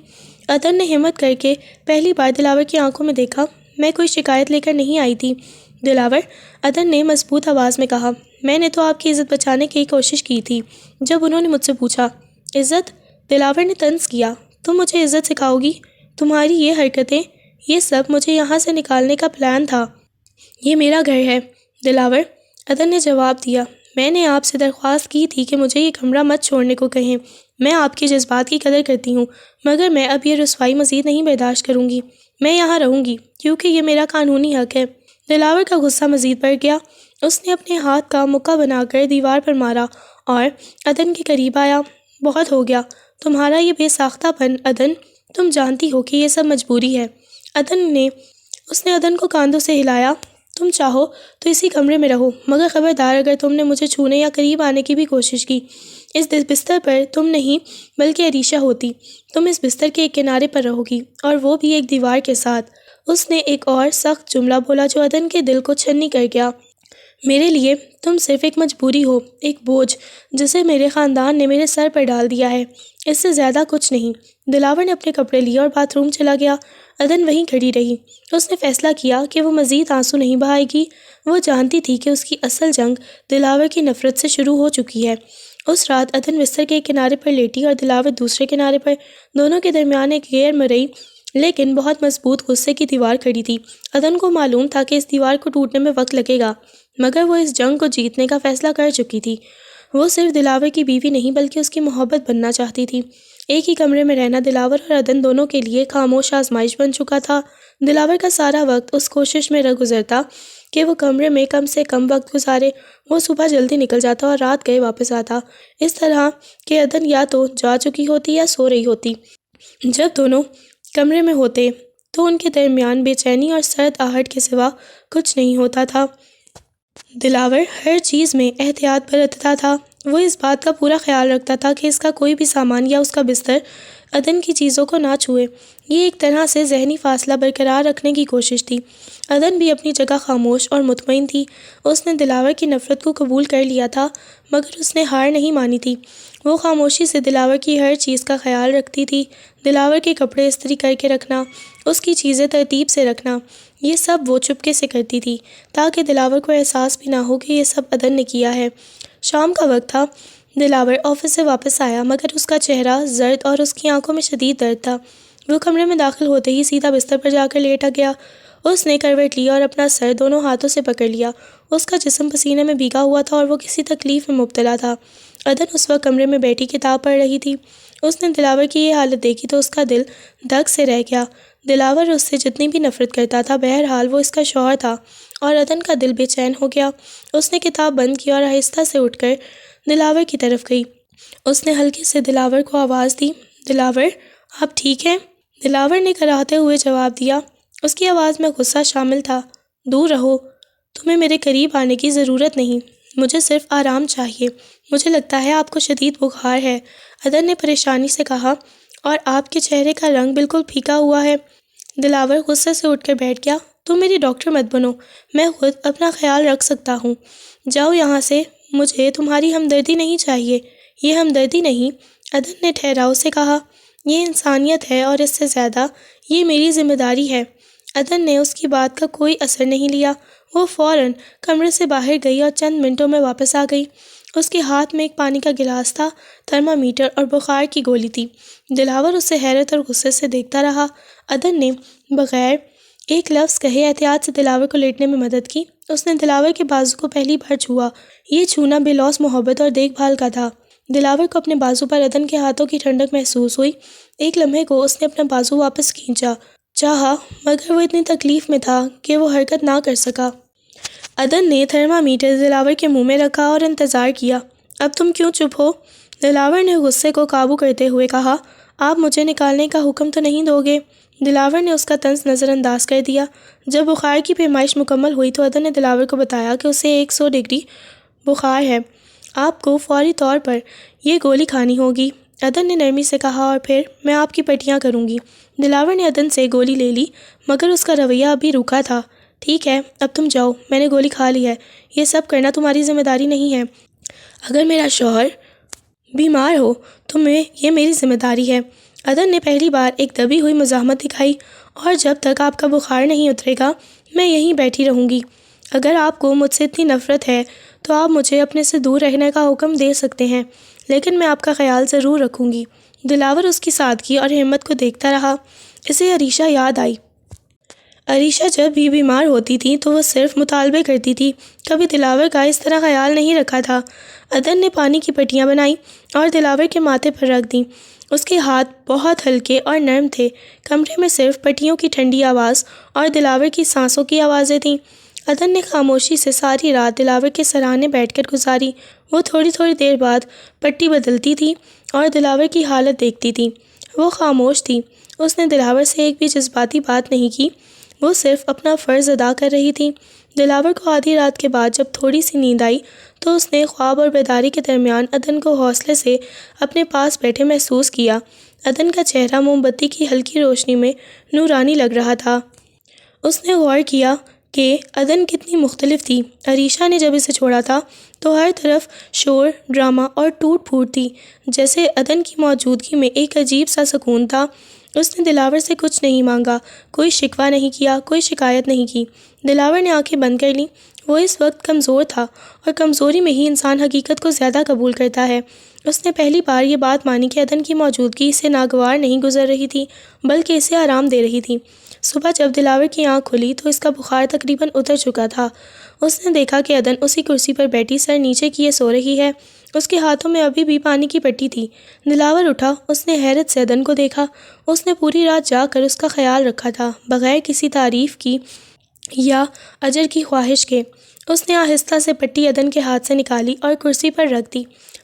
عدن نے ہمت کر کے پہلی بار دلاور کی آنکھوں میں دیکھا، میں کوئی شکایت لے کر نہیں آئی تھی دلاور، عدن نے مضبوط آواز میں کہا، میں نے تو آپ کی عزت بچانے کی کوشش کی تھی جب انہوں نے مجھ سے پوچھا۔ عزت؟ دلاور نے طنز کیا، تم مجھے عزت سکھاؤ گی؟ تمہاری یہ حرکتیں، یہ سب مجھے یہاں سے نکالنے کا پلان تھا، یہ میرا گھر ہے دلاور، عدن نے جواب دیا، میں نے آپ سے درخواست کی تھی کہ مجھے یہ کمرہ مت چھوڑنے کو کہیں، میں آپ کے جذبات کی قدر کرتی ہوں، مگر میں اب یہ رسوائی مزید نہیں برداشت کروں گی، میں یہاں رہوں گی کیونکہ یہ میرا قانونی حق ہے۔ دلاور کا غصہ مزید بڑھ گیا، اس نے اپنے ہاتھ کا مکہ بنا کر دیوار پر مارا اور عدن کے قریب آیا، بہت ہو گیا، تمہارا یہ بے ساختہ پن عدن، تم جانتی ہو کہ یہ سب مجبوری ہے۔ اس نے عدن کو کاندھوں سے ہلایا، تم چاہو تو اسی کمرے میں رہو، مگر خبردار اگر تم نے مجھے چھونے یا قریب آنے کی بھی کوشش کی، اس بستر پر تم نہیں بلکہ عریشہ ہوتی، تم اس بستر کے ایک کنارے پر رہو گی اور وہ بھی ایک دیوار کے ساتھ۔ اس نے ایک اور سخت جملہ بولا جو عدن کے دل کو چھنی کر گیا، میرے لیے تم صرف ایک مجبوری ہو، ایک بوجھ جسے میرے خاندان نے میرے سر پر ڈال دیا ہے، اس سے زیادہ کچھ نہیں۔ دلاور نے اپنے کپڑے لیے اور باتھ روم چلا گیا، عدن وہیں کھڑی رہی، اس نے فیصلہ کیا کہ وہ مزید آنسو نہیں بہائے گی، وہ جانتی تھی کہ اس کی اصل جنگ دلاور کی نفرت سے شروع ہو چکی ہے۔ اس رات عدن بستر کے ایک کنارے پر لیٹی اور دلاور دوسرے کنارے پر، دونوں کے درمیان ایک غیر مرئی لیکن بہت مضبوط غصے کی دیوار کھڑی تھی۔ عدن کو معلوم تھا کہ اس دیوار کو ٹوٹنے میں وقت لگے گا، مگر وہ اس جنگ کو جیتنے کا فیصلہ کر چکی تھی۔ وہ صرف دلاور کی بیوی نہیں بلکہ اس کی محبت بننا چاہتی تھی۔ ایک ہی کمرے میں رہنا دلاور اور عدن دونوں کے لیے خاموش آزمائش بن چکا تھا۔ دلاور کا سارا وقت اس کوشش میں گزرتا کہ وہ کمرے میں کم سے کم وقت گزارے، وہ صبح جلدی نکل جاتا اور رات گئے واپس آتا، اس طرح کہ عدن یا تو جا چکی ہوتی یا سو رہی ہوتی۔ جب دونوں کمرے میں ہوتے تو ان کے درمیان بے چینی اور سرد آہٹ کے سوا کچھ نہیں ہوتا تھا۔ دلاور ہر چیز میں احتیاط برتتا تھا، وہ اس بات کا پورا خیال رکھتا تھا کہ اس کا کوئی بھی سامان یا اس کا بستر عدن کی چیزوں کو نہ چھوئے، یہ ایک طرح سے ذہنی فاصلہ برقرار رکھنے کی کوشش تھی۔ عدن بھی اپنی جگہ خاموش اور مطمئن تھی، اس نے دلاور کی نفرت کو قبول کر لیا تھا مگر اس نے ہار نہیں مانی تھی، وہ خاموشی سے دلاور کی ہر چیز کا خیال رکھتی تھی، دلاور کے کپڑے استری کر کے رکھنا، اس کی چیزیں ترتیب سے رکھنا، یہ سب وہ چپکے سے کرتی تھی تاکہ دلاور کو احساس بھی نہ ہو کہ یہ سب عدن نے کیا ہے۔ شام کا وقت تھا، دلاور آفس سے واپس آیا مگر اس کا چہرہ زرد اور اس کی آنکھوں میں شدید درد تھا، وہ کمرے میں داخل ہوتے ہی سیدھا بستر پر جا کر لیٹا گیا، اس نے کروٹ لیا اور اپنا سر دونوں ہاتھوں سے پکڑ لیا، اس کا جسم پسینے میں بھیگا ہوا تھا اور وہ کسی تکلیف میں مبتلا تھا۔ عدن اس وقت کمرے میں بیٹھی کتاب پڑھ رہی تھی، اس نے دلاور کی یہ حالت دیکھی تو اس کا دل دھک سے رہ گیا، دلاور اس سے جتنی بھی نفرت کرتا تھا بہرحال وہ اس کا شوہر تھا اور عدن کا دل بے چین ہو گیا، اس نے کتاب بند کی اور آہستہ سے اٹھ کر دلاور کی طرف گئی، اس نے ہلکے سے دلاور کو آواز دی، دلاور آپ ٹھیک ہیں؟ دلاور نے کراہتے ہوئے جواب دیا، اس کی آواز میں غصہ شامل تھا، دور رہو، تمہیں میرے قریب آنے کی ضرورت نہیں، مجھے صرف آرام چاہیے، مجھے لگتا ہے آپ کو شدید بخار ہے، عدن نے پریشانی سے کہا، اور آپ کے چہرے کا رنگ بالکل پھیکا ہوا ہے۔ دلاور غصے سے اٹھ کر بیٹھ گیا، تم میری ڈاکٹر مت بنو، میں خود اپنا خیال رکھ سکتا ہوں، جاؤ یہاں سے، مجھے تمہاری ہمدردی نہیں چاہیے۔ یہ ہمدردی نہیں، عدن نے ٹھہراؤ سے کہا، یہ انسانیت ہے اور اس سے زیادہ یہ میری ذمہ داری ہے۔ عدن نے اس کی بات کا کوئی اثر نہیں لیا۔ وہ فوراً کمرے سے باہر گئی اور چند منٹوں میں واپس آ گئی۔ اس کے ہاتھ میں ایک پانی کا گلاس تھا، تھرمامیٹر اور بخار کی گولی تھی۔ دلاور اسے حیرت اور غصے سے دیکھتا رہا۔ عدن نے بغیر ایک لفظ کہے احتیاط سے دلاور کو لیٹنے میں مدد کی۔ اس نے دلاور کے بازو کو پہلی بار چھوا۔ یہ چھونا بے لوث محبت اور دیکھ بھال کا تھا۔ دلاور کو اپنے بازو پر عدن کے ہاتھوں کی ٹھنڈک محسوس ہوئی۔ ایک لمحے کو اس نے اپنا بازو واپس کھینچا چاہا، مگر وہ اتنی تکلیف میں تھا کہ وہ حرکت نہ کر سکا۔ عدن نے تھرمامیٹر دلاور کے منہ میں رکھا اور انتظار کیا۔ اب تم کیوں چپ ہو؟ دلاور نے غصے کو قابو کرتے ہوئے کہا، آپ مجھے نکالنے کا حکم تو نہیں دو گے؟ دلاور نے اس کا طنز نظر انداز کر دیا۔ جب بخار کی پیمائش مکمل ہوئی تو عدن نے دلاور کو بتایا کہ اسے 100 ڈگری بخار ہے۔ آپ کو فوری طور پر یہ گولی کھانی ہوگی۔ عدن نے نرمی سے کہا، اور پھر میں آپ کی پٹیاں کروں گی۔ دلاور نے عدن سے گولی لے لی، مگر اس کا رویہ ابھی روکھا تھا۔ ٹھیک ہے، اب تم جاؤ، میں نے گولی کھا لی ہے۔ یہ سب کرنا تمہاری ذمہ داری نہیں ہے۔ اگر میرا شوہر بیمار ہو تو یہ میری ذمہ داری ہے۔ عدن نے پہلی بار ایک دبی ہوئی مزاحمت دکھائی، اور جب تک آپ کا بخار نہیں اترے گا میں یہیں بیٹھی رہوں گی۔ اگر آپ کو مجھ سے اتنی نفرت ہے تو آپ مجھے اپنے سے دور رہنے کا حکم دے سکتے ہیں، لیکن میں آپ کا خیال ضرور رکھوں گی۔ دلاور اس کی سادگی اور ہمت کو دیکھتا رہا۔ اسے عریشہ یاد آئی۔ عریشہ جب بھی بیمار ہوتی تھی تو وہ صرف مطالبے کرتی تھی، کبھی دلاور کا اس طرح خیال نہیں رکھا تھا۔ عدن نے پانی کی پٹیاں بنائیں اور دلاور کے ماتھے پر رکھ دیں۔ اس کے ہاتھ بہت ہلکے اور نرم تھے۔ کمرے میں صرف پٹیوں کی ٹھنڈی آواز اور دلاور کی سانسوں کی آوازیں تھیں۔ عدن نے خاموشی سے ساری رات دلاور کے سراہنے بیٹھ کر گزاری۔ وہ تھوڑی تھوڑی دیر بعد پٹی بدلتی تھی اور دلاور کی حالت دیکھتی تھی۔ وہ خاموش تھی۔ اس نے دلاور سے ایک بھی جذباتی بات نہیں کی۔ وہ صرف اپنا فرض ادا کر رہی تھی۔ دلاور کو آدھی رات کے بعد جب تھوڑی سی نیند آئی تو اس نے خواب اور بیداری کے درمیان عدن کو حوصلے سے اپنے پاس بیٹھے محسوس کیا۔ عدن کا چہرہ موم بتی کی ہلکی روشنی میں نورانی لگ رہا تھا۔ اس نے غور کیا کہ عدن کتنی مختلف تھی۔ عریشہ نے جب اسے چھوڑا تھا تو ہر طرف شور، ڈرامہ اور ٹوٹ پھوٹ تھی، جیسے عدن کی موجودگی میں ایک عجیب سا سکون تھا۔ اس نے دلاور سے کچھ نہیں مانگا، کوئی شکوہ نہیں کیا، کوئی شکایت نہیں کی۔ دلاور نے آنکھیں بند کر لیں۔ وہ اس وقت کمزور تھا، اور کمزوری میں ہی انسان حقیقت کو زیادہ قبول کرتا ہے۔ اس نے پہلی بار یہ بات مانی کہ عدن کی موجودگی اسے ناگوار نہیں گزر رہی تھی، بلکہ اسے آرام دے رہی تھی۔ صبح جب دلاور کی آنکھ کھلی تو اس کا بخار تقریباً اتر چکا تھا۔ اس نے دیکھا کہ عدن اسی کرسی پر بیٹھی سر نیچے کیے سو رہی ہے۔ اس کے ہاتھوں میں ابھی بھی پانی کی پٹی تھی۔ دلاور اٹھا۔ اس نے حیرت سے عدن کو دیکھا۔ اس نے پوری رات جاگ کر اس کا خیال رکھا تھا، بغیر کسی تعریف کی یا اجر کی خواہش کے۔ اس نے آہستہ سے پٹی عدن کے ہاتھ سے نکالی اور کرسی پر رکھ دی۔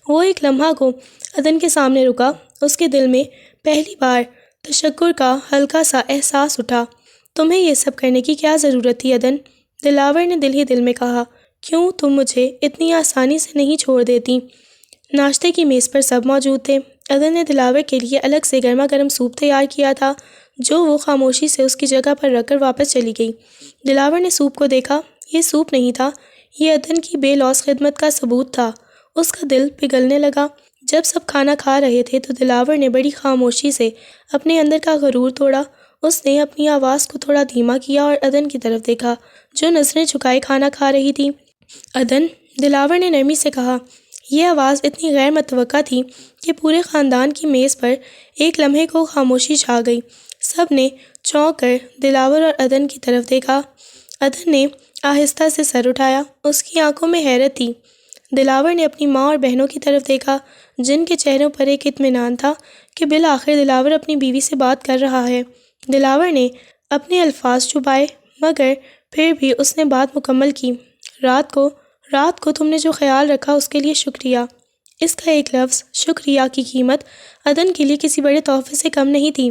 وہ ایک لمحہ کو عدن کے سامنے رکا۔ اس کے دل میں پہلی بار تشکر کا ہلکا سا احساس اٹھا۔ تمہیں یہ سب کرنے کی کیا ضرورت تھی عدن؟ دلاور نے دل ہی دل میں کہا، کیوں تم مجھے اتنی آسانی سے نہیں چھوڑ دیتی؟ ناشتے کی میز پر سب موجود تھے۔ عدن نے دلاور کے لیے الگ سے گرما گرم سوپ تیار کیا تھا، جو وہ خاموشی سے اس کی جگہ پر رکھ کر واپس چلی گئی۔ دلاور نے سوپ کو دیکھا۔ یہ سوپ نہیں تھا، یہ عدن کی بے لوث خدمت کا ثبوت تھا۔ اس کا دل پگھلنے لگا۔ جب سب کھانا کھا رہے تھے تو دلاور نے بڑی خاموشی سے اپنے اندر کا غرور توڑا۔ اس نے اپنی آواز کو تھوڑا دھیما کیا اور عدن کی طرف دیکھا، جو نظریں جھکائے کھانا کھا رہی تھی۔ عدن، دلاور نے نرمی سے کہا۔ یہ آواز اتنی غیر متوقع تھی کہ پورے خاندان کی میز پر ایک لمحے کو خاموشی چھا گئی۔ سب نے چونک کر دلاور اور عدن کی طرف دیکھا۔ عدن نے آہستہ سے سر اٹھایا۔ اس کی آنکھوں میں حیرت تھی۔ دلاور نے اپنی ماں اور بہنوں کی طرف دیکھا، جن کے چہروں پر ایک اطمینان تھا کہ بالآخر دلاور اپنی بیوی سے بات کر رہا ہے۔ دلاور نے اپنے الفاظ چھپائے، مگر پھر بھی اس نے بات مکمل کی۔ رات کو تم نے جو خیال رکھا اس کے لیے شکریہ۔ اس کا ایک لفظ شکریہ کی قیمت عدن کے لیے کسی بڑے تحفے سے کم نہیں تھی۔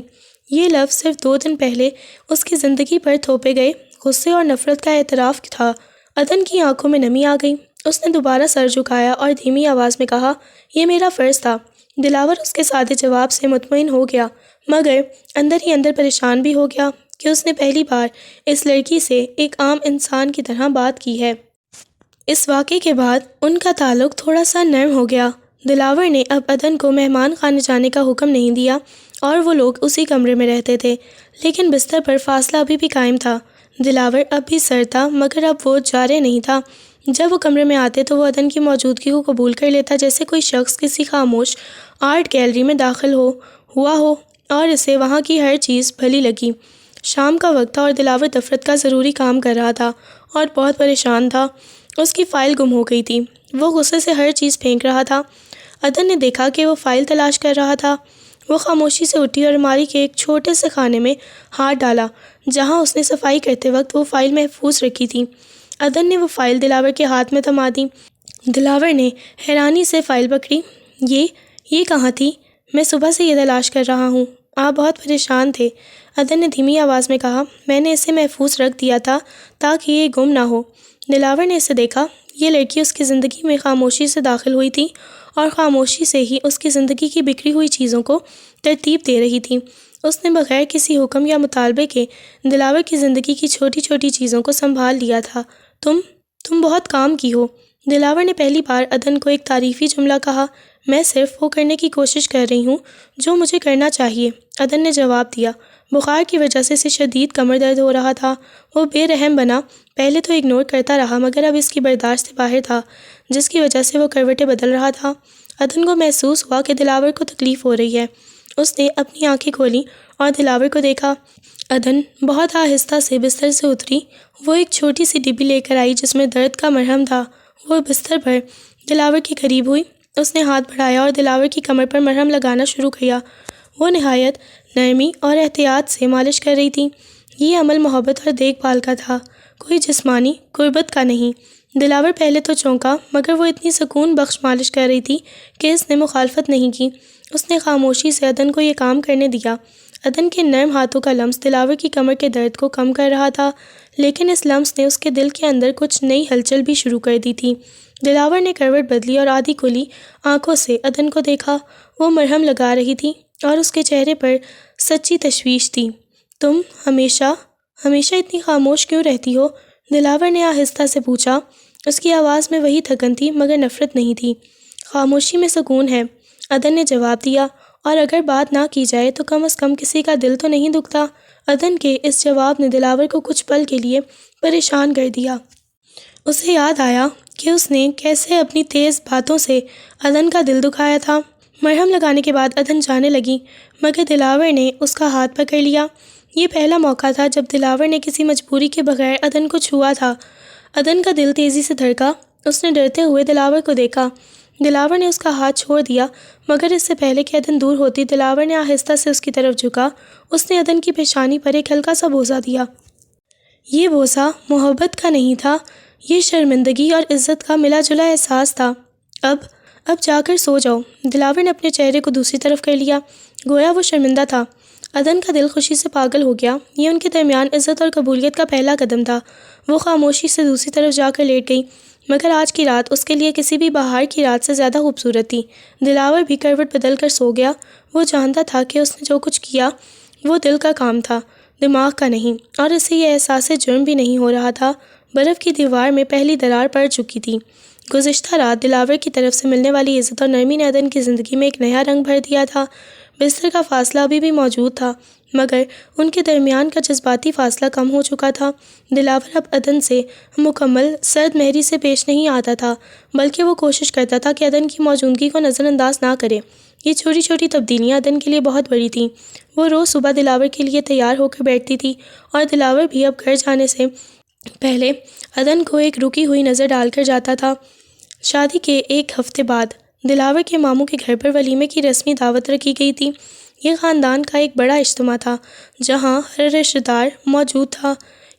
یہ لفظ صرف 2 دن پہلے اس کی زندگی پر تھوپے گئے غصے اور نفرت کا اعتراف تھا۔ عدن کی آنکھوں میں نمی آ گئی۔ اس نے دوبارہ سر جھکایا اور دھیمی آواز میں کہا، یہ میرا فرض تھا۔ دلاور اس کے سادے جواب سے مطمئن ہو گیا، مگر اندر ہی اندر پریشان بھی ہو گیا کہ اس نے پہلی بار اس لڑکی سے ایک عام انسان کی طرح بات کی ہے۔ اس واقعے کے بعد ان کا تعلق تھوڑا سا نرم ہو گیا۔ دلاور نے اب عدن کو مہمان خانے جانے کا حکم نہیں دیا اور وہ لوگ اسی کمرے میں رہتے تھے، لیکن بستر پر فاصلہ ابھی بھی قائم تھا۔ دلاور اب بھی سر تھا، مگر اب وہ جارح نہیں تھا۔ جب وہ کمرے میں آتے تو وہ عدن کی موجودگی کو قبول کر لیتا، جیسے کوئی شخص کسی خاموش آرٹ گیلری میں داخل ہوا ہو اور اسے وہاں کی ہر چیز بھلی لگی۔ شام کا وقت تھا اور دلاور دفتر کا ضروری کام کر رہا تھا اور بہت پریشان تھا۔ اس کی فائل گم ہو گئی تھی۔ وہ غصے سے ہر چیز پھینک رہا تھا۔ عدن نے دیکھا کہ وہ فائل تلاش کر رہا تھا۔ وہ خاموشی سے اٹھی اور الماری کے ایک چھوٹے سے خانے میں ہاتھ ڈالا جہاں اس نے صفائی کرتے وقت وہ فائل محفوظ رکھی تھی۔ عدن نے وہ فائل دلاور کے ہاتھ میں تھما دی۔ دلاور نے حیرانی سے فائل پکڑی۔ یہ کہاں تھی؟ میں صبح سے یہ تلاش کر رہا ہوں۔ آپ بہت پریشان تھے، عدن نے دھیمی آواز میں کہا۔ میں نے اسے محفوظ رکھ دیا تھا تاکہ یہ گم نہ ہو۔ دلاور نے اسے دیکھا۔ یہ لڑکی اس کی زندگی میں خاموشی سے داخل ہوئی تھی اور خاموشی سے ہی اس کی زندگی کی بکھری ہوئی چیزوں کو ترتیب دے رہی تھی۔ اس نے بغیر کسی حکم یا مطالبے کے دلاور کی زندگی کی چھوٹی چھوٹی چیزوں کو سنبھال لیا تھا۔ تم بہت کام کی ہو۔ دلاور نے پہلی بار عدن کو ایک تعریفی جملہ کہا۔ میں صرف وہ کرنے کی کوشش کر رہی ہوں جو مجھے کرنا چاہیے، عدن نے جواب دیا۔ بخار کی وجہ سے اسے شدید کمر درد ہو رہا تھا۔ وہ بے رحم بنا، پہلے تو اگنور کرتا رہا مگر اب اس کی برداشت سے باہر تھا، جس کی وجہ سے وہ کروٹیں بدل رہا تھا۔ عدن کو محسوس ہوا کہ دلاور کو تکلیف ہو رہی ہے۔ اس نے اپنی آنکھیں کھولیں اور دلاور کو دیکھا۔ عدن بہت آہستہ سے بستر سے اتری۔ وہ ایک چھوٹی سی ڈبی لے کر آئی جس میں درد کا مرہم تھا۔ وہ بستر پر دلاور کے قریب ہوئی۔ اس نے ہاتھ بڑھایا اور دلاور کی کمر پر مرہم لگانا شروع کیا۔ وہ نہایت نرمی اور احتیاط سے مالش کر رہی تھی۔ یہ عمل محبت اور دیکھ بھال کا تھا، کوئی جسمانی قربت کا نہیں۔ دلاور پہلے تو چونکا مگر وہ اتنی سکون بخش مالش کر رہی تھی کہ اس نے مخالفت نہیں کی۔ اس نے خاموشی سے عدن کو یہ کام کرنے دیا۔ عدن کے نرم ہاتھوں کا لمس دلاور کی کمر کے درد کو کم کر رہا تھا، لیکن اس لمس نے اس کے دل کے اندر کچھ نئی ہلچل بھی شروع کر دی تھی۔ دلاور نے کروٹ بدلی اور آدھی کھلی آنکھوں سے عدن کو دیکھا۔ وہ مرہم لگا رہی تھی اور اس کے چہرے پر سچی تشویش تھی۔ تم ہمیشہ اتنی خاموش کیوں رہتی ہو؟ دلاور نے آہستہ سے پوچھا۔ اس کی آواز میں وہی تھکن تھی مگر نفرت نہیں تھی۔ خاموشی میں سکون ہے، عدن نے جواب دیا، اور اگر بات نہ کی جائے تو کم از کم کسی کا دل تو نہیں دکھتا۔ عدن کے اس جواب نے دلاور کو کچھ پل کے لیے پریشان کر دیا۔ اسے یاد آیا کہ اس نے کیسے اپنی تیز باتوں سے عدن کا دل دکھایا تھا۔ مرہم لگانے کے بعد عدن جانے لگی مگر دلاور نے اس کا ہاتھ پکڑ لیا۔ یہ پہلا موقع تھا جب دلاور نے کسی مجبوری کے بغیر عدن کو چھوا تھا۔ عدن کا دل تیزی سے دھڑکا۔ اس نے ڈرتے ہوئے دلاور کو دیکھا۔ دلاور نے اس کا ہاتھ چھوڑ دیا مگر اس سے پہلے کہ عدن دور ہوتی دلاور نے آہستہ سے اس کی طرف جھکا۔ اس نے عدن کی پیشانی پر ایک ہلکا سا بوسہ دیا۔ یہ بوسہ محبت کا نہیں تھا، یہ شرمندگی اور عزت کا ملا جلا احساس تھا۔ اب جا کر سو جاؤ۔ دلاور نے اپنے چہرے کو دوسری طرف کر لیا، گویا وہ شرمندہ تھا۔ عدن کا دل خوشی سے پاگل ہو گیا۔ یہ ان کے درمیان عزت اور قبولیت کا پہلا قدم تھا۔ وہ خاموشی سے دوسری طرف جا کر لیٹ گئی مگر آج کی رات اس کے لیے کسی بھی بہار کی رات سے زیادہ خوبصورت تھی۔ دلاور بھی کروٹ بدل کر سو گیا۔ وہ جانتا تھا کہ اس نے جو کچھ کیا وہ دل کا کام تھا، دماغ کا نہیں، اور اسے یہ احساس جرم بھی نہیں ہو رہا تھا۔ برف کی دیوار میں پہلی درار پڑ چکی تھی۔ گزشتہ رات دلاور کی طرف سے ملنے والی عزت اور نرمی نے عدن کی زندگی میں ایک نیا رنگ بھر دیا تھا۔ بستر کا فاصلہ ابھی بھی موجود تھا مگر ان کے درمیان کا جذباتی فاصلہ کم ہو چکا تھا۔ دلاور اب عدن سے مکمل سرد مہری سے پیش نہیں آتا تھا بلکہ وہ کوشش کرتا تھا کہ عدن کی موجودگی کو نظر انداز نہ کرے۔ یہ چھوٹی چھوٹی تبدیلیاں عدن کے لیے بہت بڑی تھیں۔ وہ روز صبح دلاور کے لیے تیار ہو کر بیٹھتی تھی اور دلاور بھی اب گھر جانے سے پہلے عدن کو ایک رکی ہوئی نظر ڈال کر جاتا تھا۔ شادی کے ایک ہفتے بعد دلاور کے ماموں کے گھر پر ولیمے کی رسمی دعوت رکھی گئی تھی۔ یہ خاندان کا ایک بڑا اجتماع تھا جہاں ہر رشتہ دار موجود تھا۔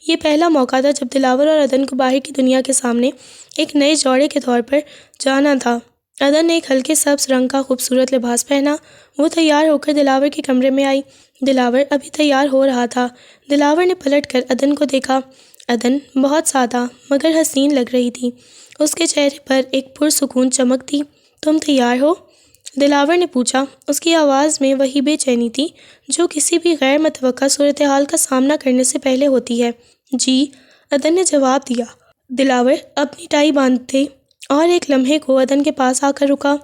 یہ پہلا موقع تھا جب دلاور اور عدن کو باہر کی دنیا کے سامنے ایک نئے جوڑے کے طور پر جانا تھا۔ عدن نے ایک ہلکے سبز رنگ کا خوبصورت لباس پہنا۔ وہ تیار ہو کر دلاور کے کمرے میں آئی۔ دلاور ابھی تیار ہو رہا تھا۔ دلاور نے پلٹ کر عدن کو دیکھا۔ عدن بہت سادہ مگر حسین لگ رہی تھی۔ اس کے چہرے پر ایک پرسکون چمک تھی۔ تم تیار ہو؟ دلاور نے پوچھا۔ اس کی آواز میں وہی بے چینی تھی جو کسی بھی غیر متوقع صورتحال کا سامنا کرنے سے پہلے ہوتی ہے۔ جی، عدن نے جواب دیا۔ دلاور اپنی ٹائی باندھتے اور ایک لمحے کو عدن کے پاس آ کر رکا۔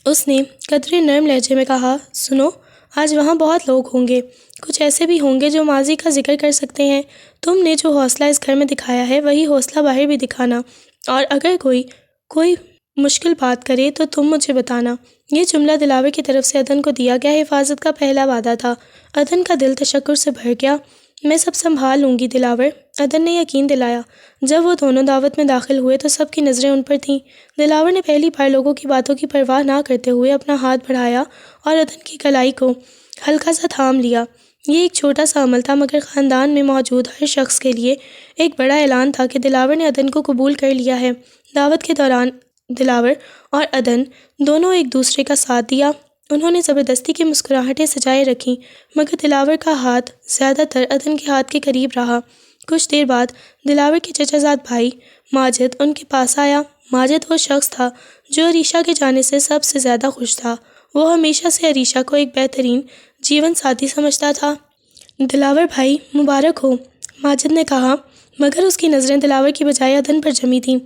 اس نے قدرے نرم لہجے میں کہا، سنو، آج وہاں بہت لوگ ہوں گے، کچھ ایسے بھی ہوں گے جو ماضی کا ذکر کر سکتے ہیں۔ تم نے جو حوصلہ اس گھر میں دکھایا ہے وہی حوصلہ باہر بھی دکھانا، اور اگر کوئی مشکل بات کرے تو تم مجھے بتانا۔ یہ جملہ دلاور کی طرف سے عدن کو دیا گیا حفاظت کا پہلا وعدہ تھا۔ عدن کا دل تشکر سے بھر گیا۔ میں سب سنبھال لوں گی دلاور، عدن نے یقین دلایا۔ جب وہ دونوں دعوت میں داخل ہوئے تو سب کی نظریں ان پر تھیں۔ دلاور نے پہلی بار لوگوں کی باتوں کی پرواہ نہ کرتے ہوئے اپنا ہاتھ بڑھایا اور عدن کی کلائی کو ہلکا سا تھام لیا۔ یہ ایک چھوٹا سا عمل تھا، مگر خاندان میں موجود ہر شخص کے لیے ایک بڑا اعلان تھا کہ دلاور نے عدن کو قبول کر لیا ہے۔ دعوت کے دوران دلاور اور عدن دونوں ایک دوسرے کا ساتھ دیا۔ انہوں نے زبردستی کی مسکراہٹیں سجائے رکھیں، مگر دلاور کا ہاتھ زیادہ تر عدن کے ہاتھ کے قریب رہا۔ کچھ دیر بعد دلاور کے چچا زاد بھائی ماجد ان کے پاس آیا۔ ماجد وہ شخص تھا جو عریشہ کے جانے سے سب سے زیادہ خوش تھا۔ وہ ہمیشہ سے عریشہ کو ایک بہترین جیون ساتھی سمجھتا تھا۔ دلاور بھائی، مبارک ہو، ماجد نے کہا، مگر اس کی نظریں دلاور کی بجائے عدن پر جمی تھیں۔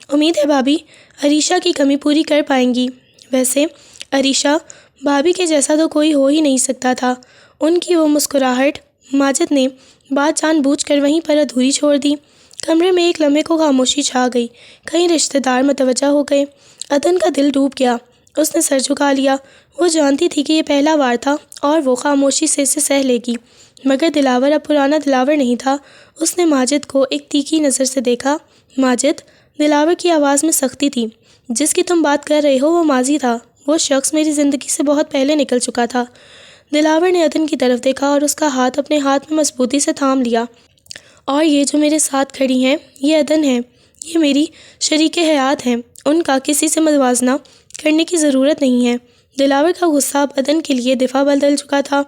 امید ہے بھابھی عریشہ کی کمی پوری کر پائیں گی۔ ویسے عریشہ بھابھی کے جیسا تو کوئی ہو ہی نہیں سکتا تھا۔ ان کی وہ مسکراہٹ، ماجد نے بات جان بوجھ کر وہیں پر ادھوری چھوڑ دی۔ کمرے میں ایک لمحے کو خاموشی چھا گئی۔ کئی رشتہ دار متوجہ ہو گئے۔ عدن کا دل ڈوب گیا۔ اس نے سر جھکا لیا۔ وہ جانتی تھی کہ یہ پہلا وار تھا اور وہ خاموشی سے اسے سہ لے گی، مگر دلاور اب پرانا دلاور نہیں تھا۔ اس نے ماجد کو ایک تیکھی نظر سے دیکھا۔ ماجد، دلاور کی آواز میں سختی تھی، جس کی تم بات کر رہے ہو وہ ماضی تھا، وہ شخص میری زندگی سے بہت پہلے نکل چکا تھا۔ دلاور نے عدن کی طرف دیکھا اور اس کا ہاتھ اپنے ہاتھ میں مضبوطی سے تھام لیا۔ اور یہ جو میرے ساتھ کھڑی ہیں یہ عدن ہے، یہ میری شریک حیات ہیں، ان کا کسی سے موازنہ کرنے کی ضرورت نہیں ہے۔ دلاور کا غصہ اب عدن کے لیے دفاع بدل چکا تھا۔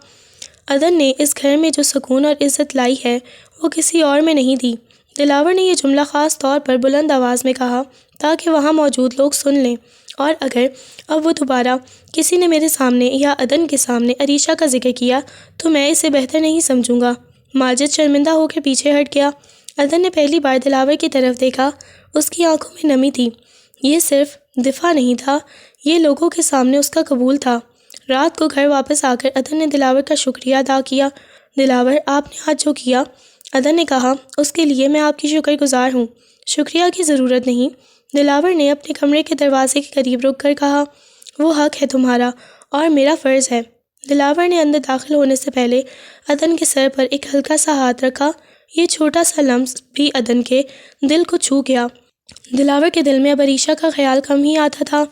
عدن نے اس گھر میں جو سکون اور عزت لائی ہے وہ کسی اور میں نہیں دی۔ دلاور نے یہ جملہ خاص طور پر بلند آواز میں کہا تاکہ وہاں موجود لوگ سن لیں، اور اگر اب وہ دوبارہ کسی نے میرے سامنے یا عدن کے سامنے عریشہ کا ذکر کیا تو میں اسے بہتر نہیں سمجھوں گا۔ ماجد شرمندہ ہو کے پیچھے ہٹ گیا۔ عدن نے پہلی بار دلاور کی طرف دیکھا۔ اس کی آنکھوں میں نمی تھی۔ یہ صرف دفاع نہیں تھا، یہ لوگوں کے سامنے اس کا قبول تھا۔ رات کو گھر واپس آ کر عدن نے دلاور کا شکریہ ادا کیا۔ دلاور، آپ نے آج جو کیا، عدن نے کہا، اس کے لیے میں آپ کی شکر گزار ہوں۔ شکریہ کی ضرورت نہیں، دلاور نے اپنے کمرے کے دروازے کے قریب رک کر کہا، وہ حق ہے تمہارا اور میرا فرض ہے۔ دلاور نے اندر داخل ہونے سے پہلے عدن کے سر پر ایک ہلکا سا ہاتھ رکھا۔ یہ چھوٹا سا لمس بھی عدن کے دل کو چھو گیا۔ دلاور کے دل میں اب عریشہ کا خیال کم ہی آتا تھا۔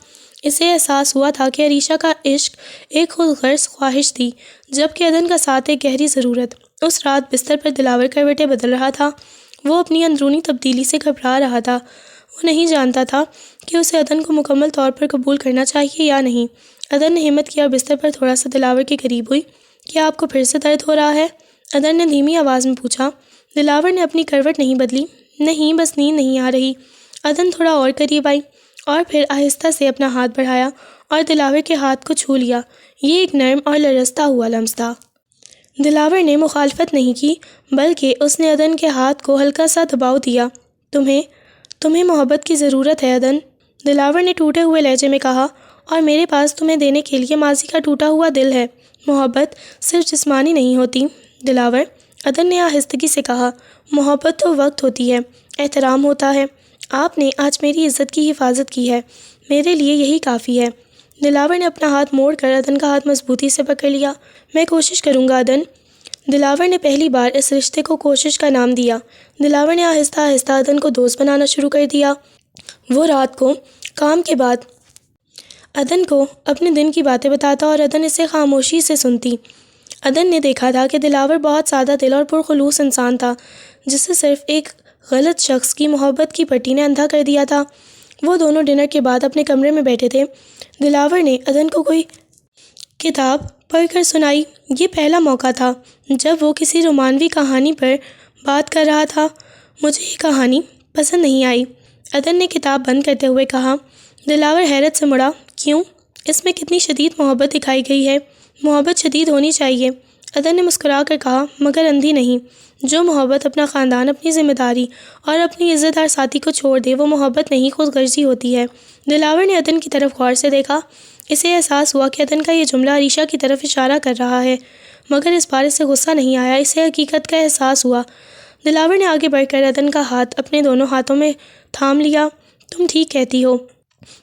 اسے احساس ہوا تھا کہ عریشہ کا عشق ایک خود غرض خواہش تھی، جبکہ عدن کا ساتھ ایک گہری ضرورت۔ اس رات بستر پر دلاور کروٹیں بدل رہا تھا۔ وہ اپنی اندرونی تبدیلی سے گھبرا رہا تھا۔ وہ نہیں جانتا تھا کہ اسے عدن کو مکمل طور پر قبول کرنا چاہیے یا نہیں۔ عدن نے ہمت کیا اور بستر پر تھوڑا سا دلاور کے قریب ہوئی۔ کیا آپ کو پھر سے درد ہو رہا ہے؟ عدن نے دھیمی آواز میں پوچھا۔ دلاور نے اپنی کروٹ نہیں بدلی۔ نہیں، بس نیند نہیں آ رہی۔ عدن تھوڑا اور قریب آئی اور پھر آہستہ سے اپنا ہاتھ بڑھایا اور دلاور کے ہاتھ کو چھو لیا۔ یہ ایک نرم اور لرزتا ہوا لمس تھا۔ دلاور نے مخالفت نہیں کی، بلکہ اس نے عدن کے ہاتھ کو ہلکا سا دباؤ دیا۔ تمہیں محبت کی ضرورت ہے عدن، دلاور نے ٹوٹے ہوئے لہجے میں کہا، اور میرے پاس تمہیں دینے کے لیے ماضی کا ٹوٹا ہوا دل ہے۔ محبت صرف جسمانی نہیں ہوتی دلاور، عدن نے آہستگی سے کہا، محبت تو وقت ہوتی ہے، احترام ہوتا ہے۔ آپ نے آج میری عزت کی حفاظت کی ہے، میرے لیے یہی کافی ہے۔ دلاور نے اپنا ہاتھ موڑ کر عدن کا ہاتھ مضبوطی سے پکڑ لیا۔ میں کوشش کروں گا عدن۔ دلاور نے پہلی بار اس رشتے کو کوشش کا نام دیا۔ دلاور نے آہستہ آہستہ عدن کو دوست بنانا شروع کر دیا۔ وہ رات کو کام کے بعد عدن کو اپنے دن کی باتیں بتاتا اور عدن اسے خاموشی سے سنتی۔ عدن نے دیکھا تھا کہ دلاور بہت سادہ دل اور پرخلوص انسان تھا، جسے صرف ایک غلط شخص کی محبت کی پٹی نے اندھا کر دیا تھا۔ وہ دونوں ڈنر کے بعد اپنے کمرے میں بیٹھے تھے۔ دلاور نے عدن کو کوئی کتاب پڑھ کر سنائی۔ یہ پہلا موقع تھا جب وہ کسی رومانوی کہانی پر بات کر رہا تھا۔ مجھے یہ کہانی پسند نہیں آئی، عدن نے کتاب بند کرتے ہوئے کہا۔ دلاور حیرت سے مڑا، کیوں؟ اس میں کتنی شدید محبت دکھائی گئی ہے۔ محبت شدید ہونی چاہیے، عدن نے مسکرا کر کہا، مگر اندھی نہیں۔ جو محبت اپنا خاندان، اپنی ذمہ داری اور اپنی عزت دار ساتھی کو چھوڑ دے وہ محبت نہیں، خود غرضی ہوتی ہے۔ دلاور نے عدن کی طرف غور سے دیکھا۔ اسے احساس ہوا کہ عدن کا یہ جملہ عریشہ کی طرف اشارہ کر رہا ہے، مگر اس بار اسے غصہ نہیں آیا، اسے حقیقت کا احساس ہوا۔ دلاور نے آگے بڑھ کر عدن کا ہاتھ اپنے دونوں ہاتھوں میں تھام لیا۔ تم ٹھیک کہتی ہو،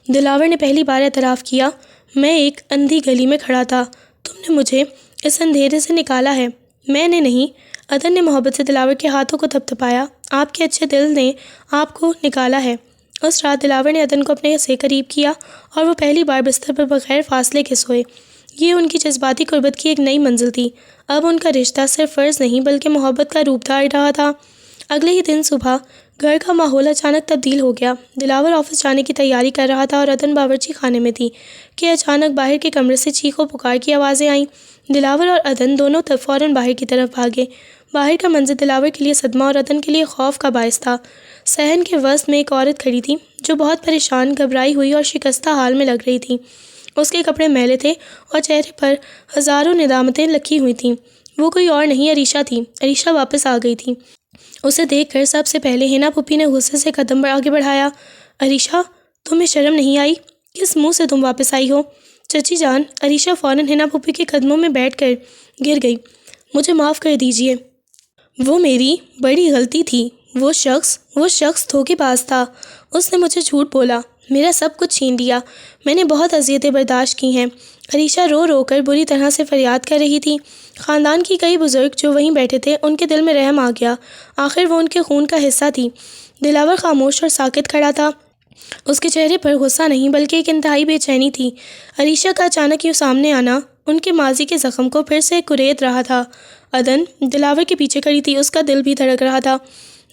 دلاور نے پہلی بار اعتراف کیا، میں ایک اندھی گلی میں کھڑا تھا، تم نے مجھے اس اندھیرے سے نکالا ہے، میں نے نہیں۔ عدن نے محبت سے دلاور کے ہاتھوں کو تھپتھپایا، آپ کے اچھے دل نے آپ کو نکالا ہے۔ اس رات دلاور نے عدن کو اپنے سے قریب کیا اور وہ پہلی بار بستر پر بغیر فاصلے کے سوئے۔ یہ ان کی جذباتی قربت کی ایک نئی منزل تھی۔ اب ان کا رشتہ صرف فرض نہیں بلکہ محبت کا روپ دھار رہا تھا۔ اگلے ہی دن صبح گھر کا ماحول اچانک تبدیل ہو گیا۔ دلاور آفس جانے کی تیاری کر رہا تھا اور عدن باورچی خانے میں تھی کہ اچانک باہر کے کمرے سے چیخ و پکار کی آوازیں آئیں۔ دلاور اور عدن دونوں فوراً باہر کی طرف بھاگے۔ باہر کا منظر دلاور کے لیے صدمہ اور عدن کے لیے خوف کا باعث تھا۔ صحن کے وسط میں ایک عورت کھڑی تھی جو بہت پریشان، گھبرائی ہوئی اور شکستہ حال میں لگ رہی تھی۔ اس کے کپڑے میلے تھے اور چہرے پر ہزاروں ندامتیں لکھی ہوئی تھیں۔ وہ کوئی اور نہیں عریشہ تھی۔ عریشہ واپس آ گئی تھی۔ اسے دیکھ کر سب سے پہلے حنا پھوپھی نے غصے سے قدم آگے بڑھایا۔ عریشہ، تمہیں شرم نہیں آئی؟ کس منہ سے تم واپس آئی ہو؟ چچی جان، عریشہ فوراً حنا پھوپھی کے قدموں میں بیٹھ کر گر گئی۔ مجھے معاف کر دیجیے، وہ میری بڑی غلطی تھی۔ وہ شخص دھوکے باز تھا۔ اس نے مجھے جھوٹ بولا، میرا سب کچھ چھین لیا۔ میں نے بہت اذیتیں برداشت کی ہیں۔ عریشہ رو رو کر بری طرح سے فریاد کر رہی تھی۔ خاندان کی کئی بزرگ جو وہیں بیٹھے تھے ان کے دل میں رحم آ گیا، آخر وہ ان کے خون کا حصہ تھی۔ دلاور خاموش اور ساکت کھڑا تھا۔ اس کے چہرے پر غصہ نہیں بلکہ ایک انتہائی بے چینی تھی۔ عریشہ کا اچانک یوں سامنے آنا ان کے ماضی کے زخم کو پھر سے کریت رہا تھا۔ عدن دلاور کے پیچھے کھڑی تھی، اس کا دل بھی دھڑک رہا تھا۔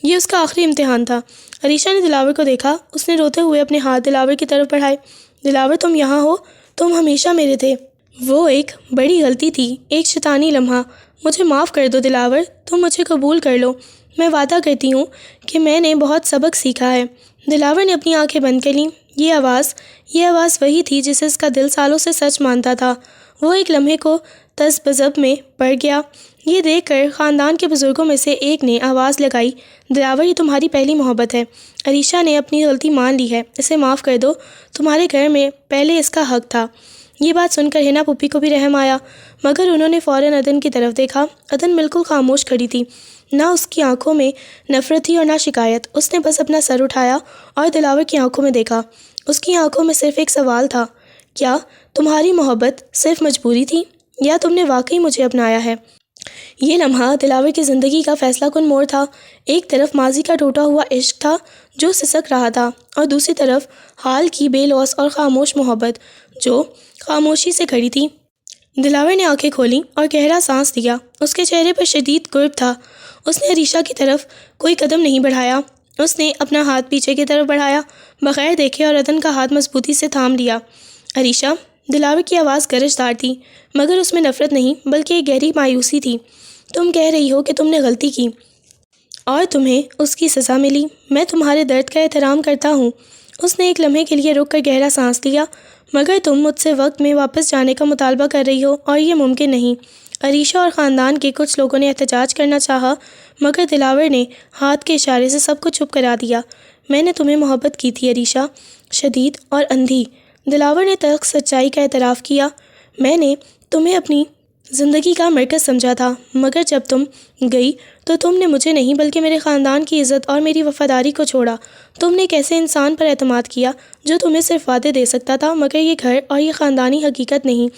یہ اس کا آخری امتحان تھا۔ عریشہ نے دلاور کو دیکھا، اس نے روتے ہوئے اپنے ہاتھ دلاور کی طرف بڑھائے۔ دلاور، تم یہاں ہو، تم ہمیشہ میرے تھے۔ وہ ایک بڑی غلطی تھی، ایک شیطانی لمحہ۔ مجھے معاف کر دو دلاور، تم مجھے قبول کر لو۔ میں وعدہ کرتی ہوں کہ میں نے بہت سبق سیکھا ہے۔ دلاور نے اپنی آنکھیں بند کر لیں۔ یہ آواز وہی تھی جسے اس کا دل سالوں سے سچ مانتا تھا۔ وہ ایک لمحے کو تذ بذب میں پڑ گیا۔ یہ دیکھ کر خاندان کے بزرگوں میں سے ایک نے آواز لگائی، دلاور، یہ تمہاری پہلی محبت ہے۔ عریشہ نے اپنی غلطی مان لی ہے، اسے معاف کر دو، تمہارے گھر میں پہلے اس کا حق تھا۔ یہ بات سن کر حنا پھوپھی کو بھی رحم آیا، مگر انہوں نے فوراً عدن کی طرف دیکھا۔ عدن بالکل خاموش کھڑی تھی، نہ اس کی آنکھوں میں نفرت تھی اور نہ شکایت۔ اس نے بس اپنا سر اٹھایا اور دلاور کی آنکھوں میں دیکھا۔ اس کی آنکھوں میں صرف ایک سوال تھا، کیا تمہاری محبت صرف مجبوری تھی یا تم نے واقعی مجھے اپنایا ہے؟ یہ لمحہ دلاور کی زندگی کا فیصلہ کن موڑ تھا۔ ایک طرف ماضی کا ٹوٹا ہوا عشق تھا جو سسک رہا تھا، اور دوسری طرف حال کی بے لوث اور خاموش محبت جو خاموشی سے کھڑی تھی۔ دلاور نے آنکھیں کھولیں اور گہرا سانس لیا۔ اس کے چہرے پر شدید قرب تھا۔ اس نے عریشہ کی طرف کوئی قدم نہیں بڑھایا۔ اس نے اپنا ہاتھ پیچھے کی طرف بڑھایا، بغیر دیکھے، اور عدن کا ہاتھ مضبوطی سے تھام لیا۔ عریشہ، دلاور کی آواز گرج دار تھی، مگر اس میں نفرت نہیں بلکہ ایک گہری مایوسی تھی۔ تم کہہ رہی ہو کہ تم نے غلطی کی اور تمہیں اس کی سزا ملی۔ میں تمہارے درد کا احترام کرتا ہوں۔ اس نے ایک لمحے کے لیے رک کر گہرا سانس لیا، مگر تم مجھ سے وقت میں واپس جانے کا مطالبہ کر رہی ہو اور یہ ممکن نہیں۔ عریشہ اور خاندان کے کچھ لوگوں نے احتجاج کرنا چاہا، مگر دلاور نے ہاتھ کے اشارے سے سب کو چپ کرا دیا۔ میں نے تمہیں محبت کی تھی عریشہ، شدید اور اندھی۔ دلاور نے تلخ سچائی کا اعتراف کیا۔ میں نے تمہیں اپنی زندگی کا مرکز سمجھا تھا، مگر جب تم گئی تو تم نے مجھے نہیں بلکہ میرے خاندان کی عزت اور میری وفاداری کو چھوڑا۔ تم نے ایک ایسے انسان پر اعتماد کیا جو تمہیں صرف وعدے دے سکتا تھا، مگر یہ گھر اور یہ خاندانی حقیقت نہیں۔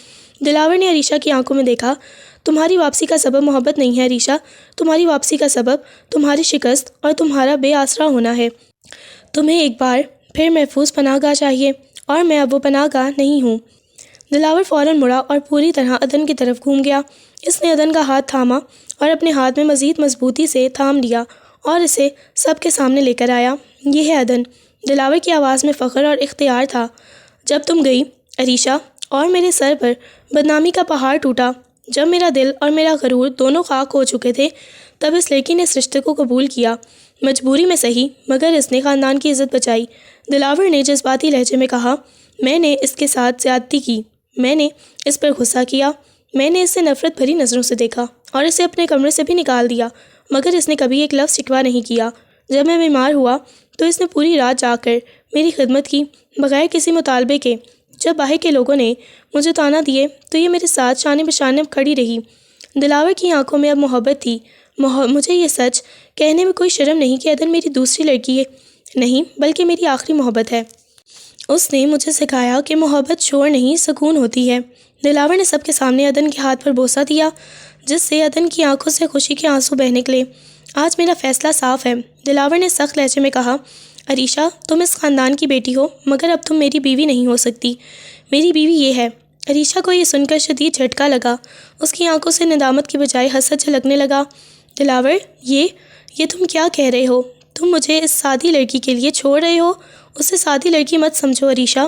دلاور نے عریشہ کی آنکھوں میں دیکھا۔ تمہاری واپسی کا سبب محبت نہیں ہے عریشہ، تمہاری واپسی کا سبب تمہاری شکست اور تمہارا بے آسرا ہونا ہے۔ تمہیں ایک بار پھر محفوظ پناہ گاہ چاہیے، اور میں اب وہ پناہ گاہ نہیں ہوں۔ دلاور فوراً مڑا اور پوری طرح عدن کی طرف گھوم گیا۔ اس نے عدن کا ہاتھ تھاما اور اپنے ہاتھ میں مزید مضبوطی سے تھام لیا اور اسے سب کے سامنے لے کر آیا۔ یہ ہے عدن۔ دلاور کی آواز میں فخر اور اختیار تھا۔ جب تم گئی عریشہ اور میرے سر پر بدنامی کا پہاڑ ٹوٹا، جب میرا دل اور میرا غرور دونوں خاک ہو چکے تھے، تب اس لڑکی نے اس رشتے کو قبول کیا، مجبوری میں صحیح، مگر اس نے خاندان کی عزت بچائی۔ دلاور نے جذباتی لہجے میں کہا، میں نے اس کے ساتھ زیادتی کی، میں نے اس پر غصہ کیا، میں نے اسے نفرت بھری نظروں سے دیکھا اور اسے اپنے کمرے سے بھی نکال دیا، مگر اس نے کبھی ایک لفظ شکوہ نہیں کیا۔ جب میں بیمار ہوا تو اس نے پوری رات جاگ کر میری خدمت کی، بغیر کسی مطالبے کے۔ جب باہر کے لوگوں نے مجھے طعنہ دیے تو یہ میرے ساتھ شانے بشانے کھڑی رہی۔ دلاور کی آنکھوں میں اب محبت تھی۔ مجھے یہ سچ کہنے میں کوئی شرم نہیں کہ عدن میری دوسری لڑکی نہیں بلکہ میری آخری محبت ہے۔ اس نے مجھے سکھایا کہ محبت شور نہیں سکون ہوتی ہے۔ دلاور نے سب کے سامنے عدن کے ہاتھ پر بوسہ دیا، جس سے عدن کی آنکھوں سے خوشی کے آنسو بہہ نکلے۔ آج میرا فیصلہ صاف ہے، دلاور نے سخت لہجے میں کہا۔ عریشہ، تم اس خاندان کی بیٹی ہو، مگر اب تم میری بیوی نہیں ہو سکتی۔ میری بیوی یہ ہے۔ عریشہ کو یہ سن کر شدید جھٹکا لگا۔ اس کی آنکھوں سے ندامت کی بجائے حسد جھلکنے لگا۔ دلاور، یہ تم کیا کہہ رہے ہو؟ تم مجھے اس سادی لڑکی کے لیے چھوڑ رہے ہو؟ اسے سادی لڑکی مت سمجھو عریشہ،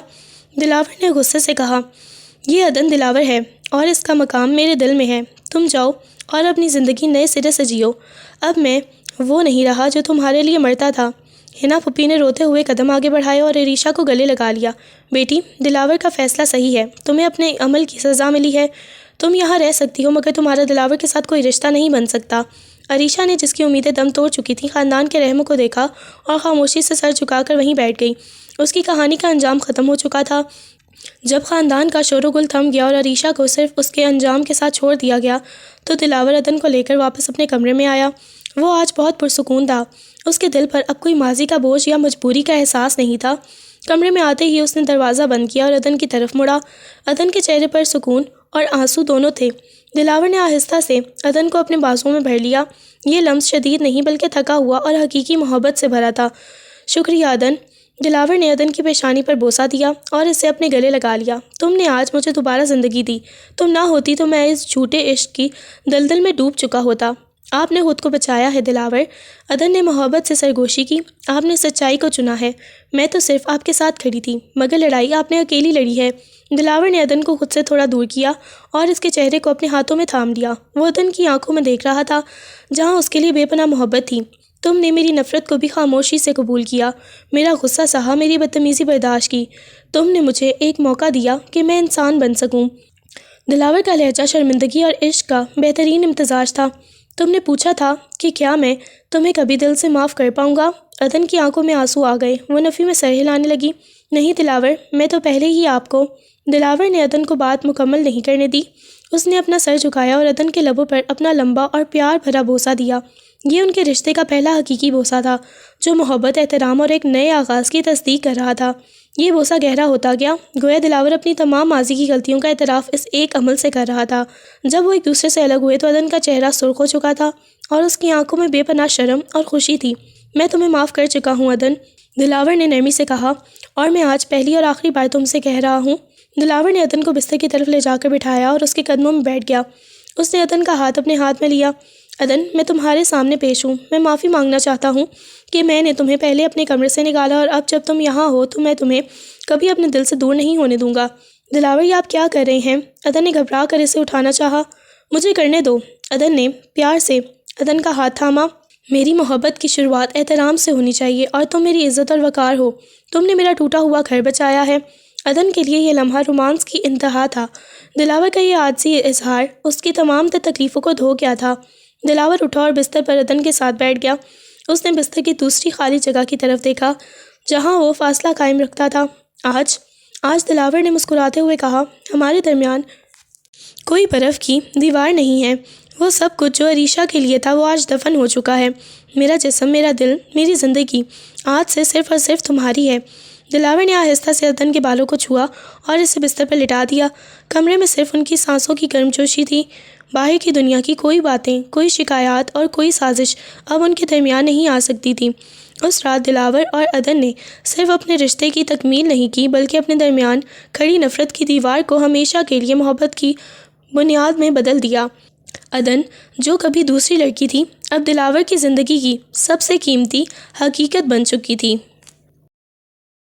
دلاور نے غصے سے کہا۔ یہ عدن دلاور ہے اور اس کا مقام میرے دل میں ہے۔ تم جاؤ اور اپنی زندگی نئے سرے سے جیو۔ اب میں وہ نہیں رہا جو تمہارے لیے مرتا تھا۔ حنا پھپھی نے روتے ہوئے قدم آگے بڑھائے اور عریشہ کو گلے لگا لیا۔ بیٹی، دلاور کا فیصلہ صحیح ہے، تمہیں اپنے عمل کی سزا ملی ہے۔ تم یہاں رہ سکتی ہو، مگر تمہارا دلاور کے ساتھ کوئی رشتہ نہیں بن سکتا۔ عریشہ نے، جس کی امیدیں دم توڑ چکی تھیں، خاندان کے رحم کو دیکھا اور خاموشی سے سر جھکا کر وہیں بیٹھ گئی۔ اس کی کہانی کا انجام ختم ہو چکا تھا۔ جب خاندان کا شور و گل تھم گیا اور عریشہ کو صرف اس کے انجام کے ساتھ چھوڑ دیا گیا تو دلاور عدن کو لے کر واپس اپنے کمرے میں آیا۔ وہ آج بہت پرسکون تھا۔ اس کے دل پر اب کوئی ماضی کا بوجھ یا مجبوری کا احساس نہیں تھا۔ کمرے میں آتے ہی اس نے دروازہ بند کیا اور عدن کی طرف مڑا۔ عدن کے چہرے پر سکون اور آنسو دونوں تھے۔ دلاور نے آہستہ سے عدن کو اپنے بازوؤں میں بھر لیا۔ یہ لمس شدید نہیں بلکہ تھکا ہوا اور حقیقی محبت سے بھرا تھا۔ شکریہ عدن، دلاور نے عدن کی پیشانی پر بوسہ دیا اور اسے اپنے گلے لگا لیا۔ تم نے آج مجھے دوبارہ زندگی دی۔ تم نہ ہوتی تو میں اس جھوٹے عشق کی دلدل میں ڈوب چکا ہوتا۔ آپ نے خود کو بچایا ہے دلاور، عدن نے محبت سے سرگوشی کی۔ آپ نے سچائی کو چنا ہے، میں تو صرف آپ کے ساتھ کھڑی تھی، مگر لڑائی آپ نے اکیلی لڑی ہے۔ دلاور نے عدن کو خود سے تھوڑا دور کیا اور اس کے چہرے کو اپنے ہاتھوں میں تھام لیا۔ وہ عدن کی آنکھوں میں دیکھ رہا تھا جہاں اس کے لیے بے پناہ محبت تھی۔ تم نے میری نفرت کو بھی خاموشی سے قبول کیا، میرا غصہ سہا، میری بدتمیزی برداشت کی۔ تم نے مجھے ایک موقع دیا کہ میں انسان بن سکوں۔ دلاور کا لہجہ شرمندگی اور عشق کا بہترین امتزاج تھا۔ تم نے پوچھا تھا کہ کیا میں تمہیں کبھی دل سے معاف کر پاؤں گا؟ عدن کی آنکھوں میں آنسو آ گئے۔ وہ نفی میں سر ہلانے لگی۔ نہیں دلاور، میں تو پہلے ہی آپ کو۔ دلاور نے عدن کو بات مکمل نہیں کرنے دی۔ اس نے اپنا سر جھکایا اور عدن کے لبوں پر اپنا لمبا اور پیار بھرا بوسہ دیا۔ یہ ان کے رشتے کا پہلا حقیقی بوسہ تھا جو محبت، احترام اور ایک نئے آغاز کی تصدیق کر رہا تھا۔ یہ بوسہ گہرا ہوتا گیا، گویا دلاور اپنی تمام ماضی کی غلطیوں کا اعتراف اس ایک عمل سے کر رہا تھا۔ جب وہ ایک دوسرے سے الگ ہوئے تو عدن کا چہرہ سرخ ہو چکا تھا اور اس کی آنکھوں میں بے پناہ شرم اور خوشی تھی۔ میں تمہیں معاف کر چکا ہوں عدن، دلاور نے نرمی سے کہا، اور میں آج پہلی اور آخری بار تم سے کہہ رہا ہوں۔ دلاور نے عدن کو بستر کی طرف لے جا کر بٹھایا اور اس کے قدموں میں بیٹھ گیا۔ اس نے عدن کا ہاتھ اپنے ہاتھ میں لیا۔ عدن، میں تمہارے سامنے پیش ہوں۔ میں معافی مانگنا چاہتا ہوں کہ میں نے تمہیں پہلے اپنے کمرے سے نکالا اور اب جب تم یہاں ہو تو میں تمہیں کبھی اپنے دل سے دور نہیں ہونے دوں گا۔ دلاور، یہ آپ کیا کر رہے ہیں؟ عدن نے گھبرا کر اسے اٹھانا چاہا۔ مجھے کرنے دو، عدن نے پیار سے عدن کا ہاتھ تھاما۔ میری محبت کی شروعات احترام سے ہونی چاہیے اور تم میری عزت اور وقار ہو۔ تم نے میرا ٹوٹا ہوا گھر بچایا ہے۔ عدن کے لیے یہ لمحہ رومانس کی انتہا تھا۔ دلاور کا یہ عاجزی اظہار اس کی تمام تر تکلیفوں کو دھو گیا تھا۔ دلاور اٹھا اور بستر پر عدن کے ساتھ بیٹھ گیا۔ اس نے بستر کی دوسری خالی جگہ کی طرف دیکھا جہاں وہ فاصلہ قائم رکھتا تھا۔ آج دلاور نے مسکراتے ہوئے کہا، ہمارے درمیان کوئی برف کی دیوار نہیں ہے۔ وہ سب کچھ جو عریشہ کے لیے تھا وہ آج دفن ہو چکا ہے۔ میرا جسم، میرا دل، میری زندگی آج سے صرف اور صرف تمہاری ہے۔ دلاور نے آہستہ سے عدن کے بالوں کو چھوا اور اسے بستر پر لٹا دیا۔ کمرے میں صرف ان کی سانسوں کی گرم جوشی تھی۔ باہر کی دنیا کی کوئی باتیں، کوئی شکایات اور کوئی سازش اب ان کے درمیان نہیں آ سکتی تھی۔ اس رات دلاور اور عدن نے صرف اپنے رشتے کی تکمیل نہیں کی بلکہ اپنے درمیان کھڑی نفرت کی دیوار کو ہمیشہ کے لیے محبت کی بنیاد میں بدل دیا۔ عدن، جو کبھی دوسری لڑکی تھی، اب دلاور کی زندگی کی سب سے قیمتی حقیقت بن چکی تھی۔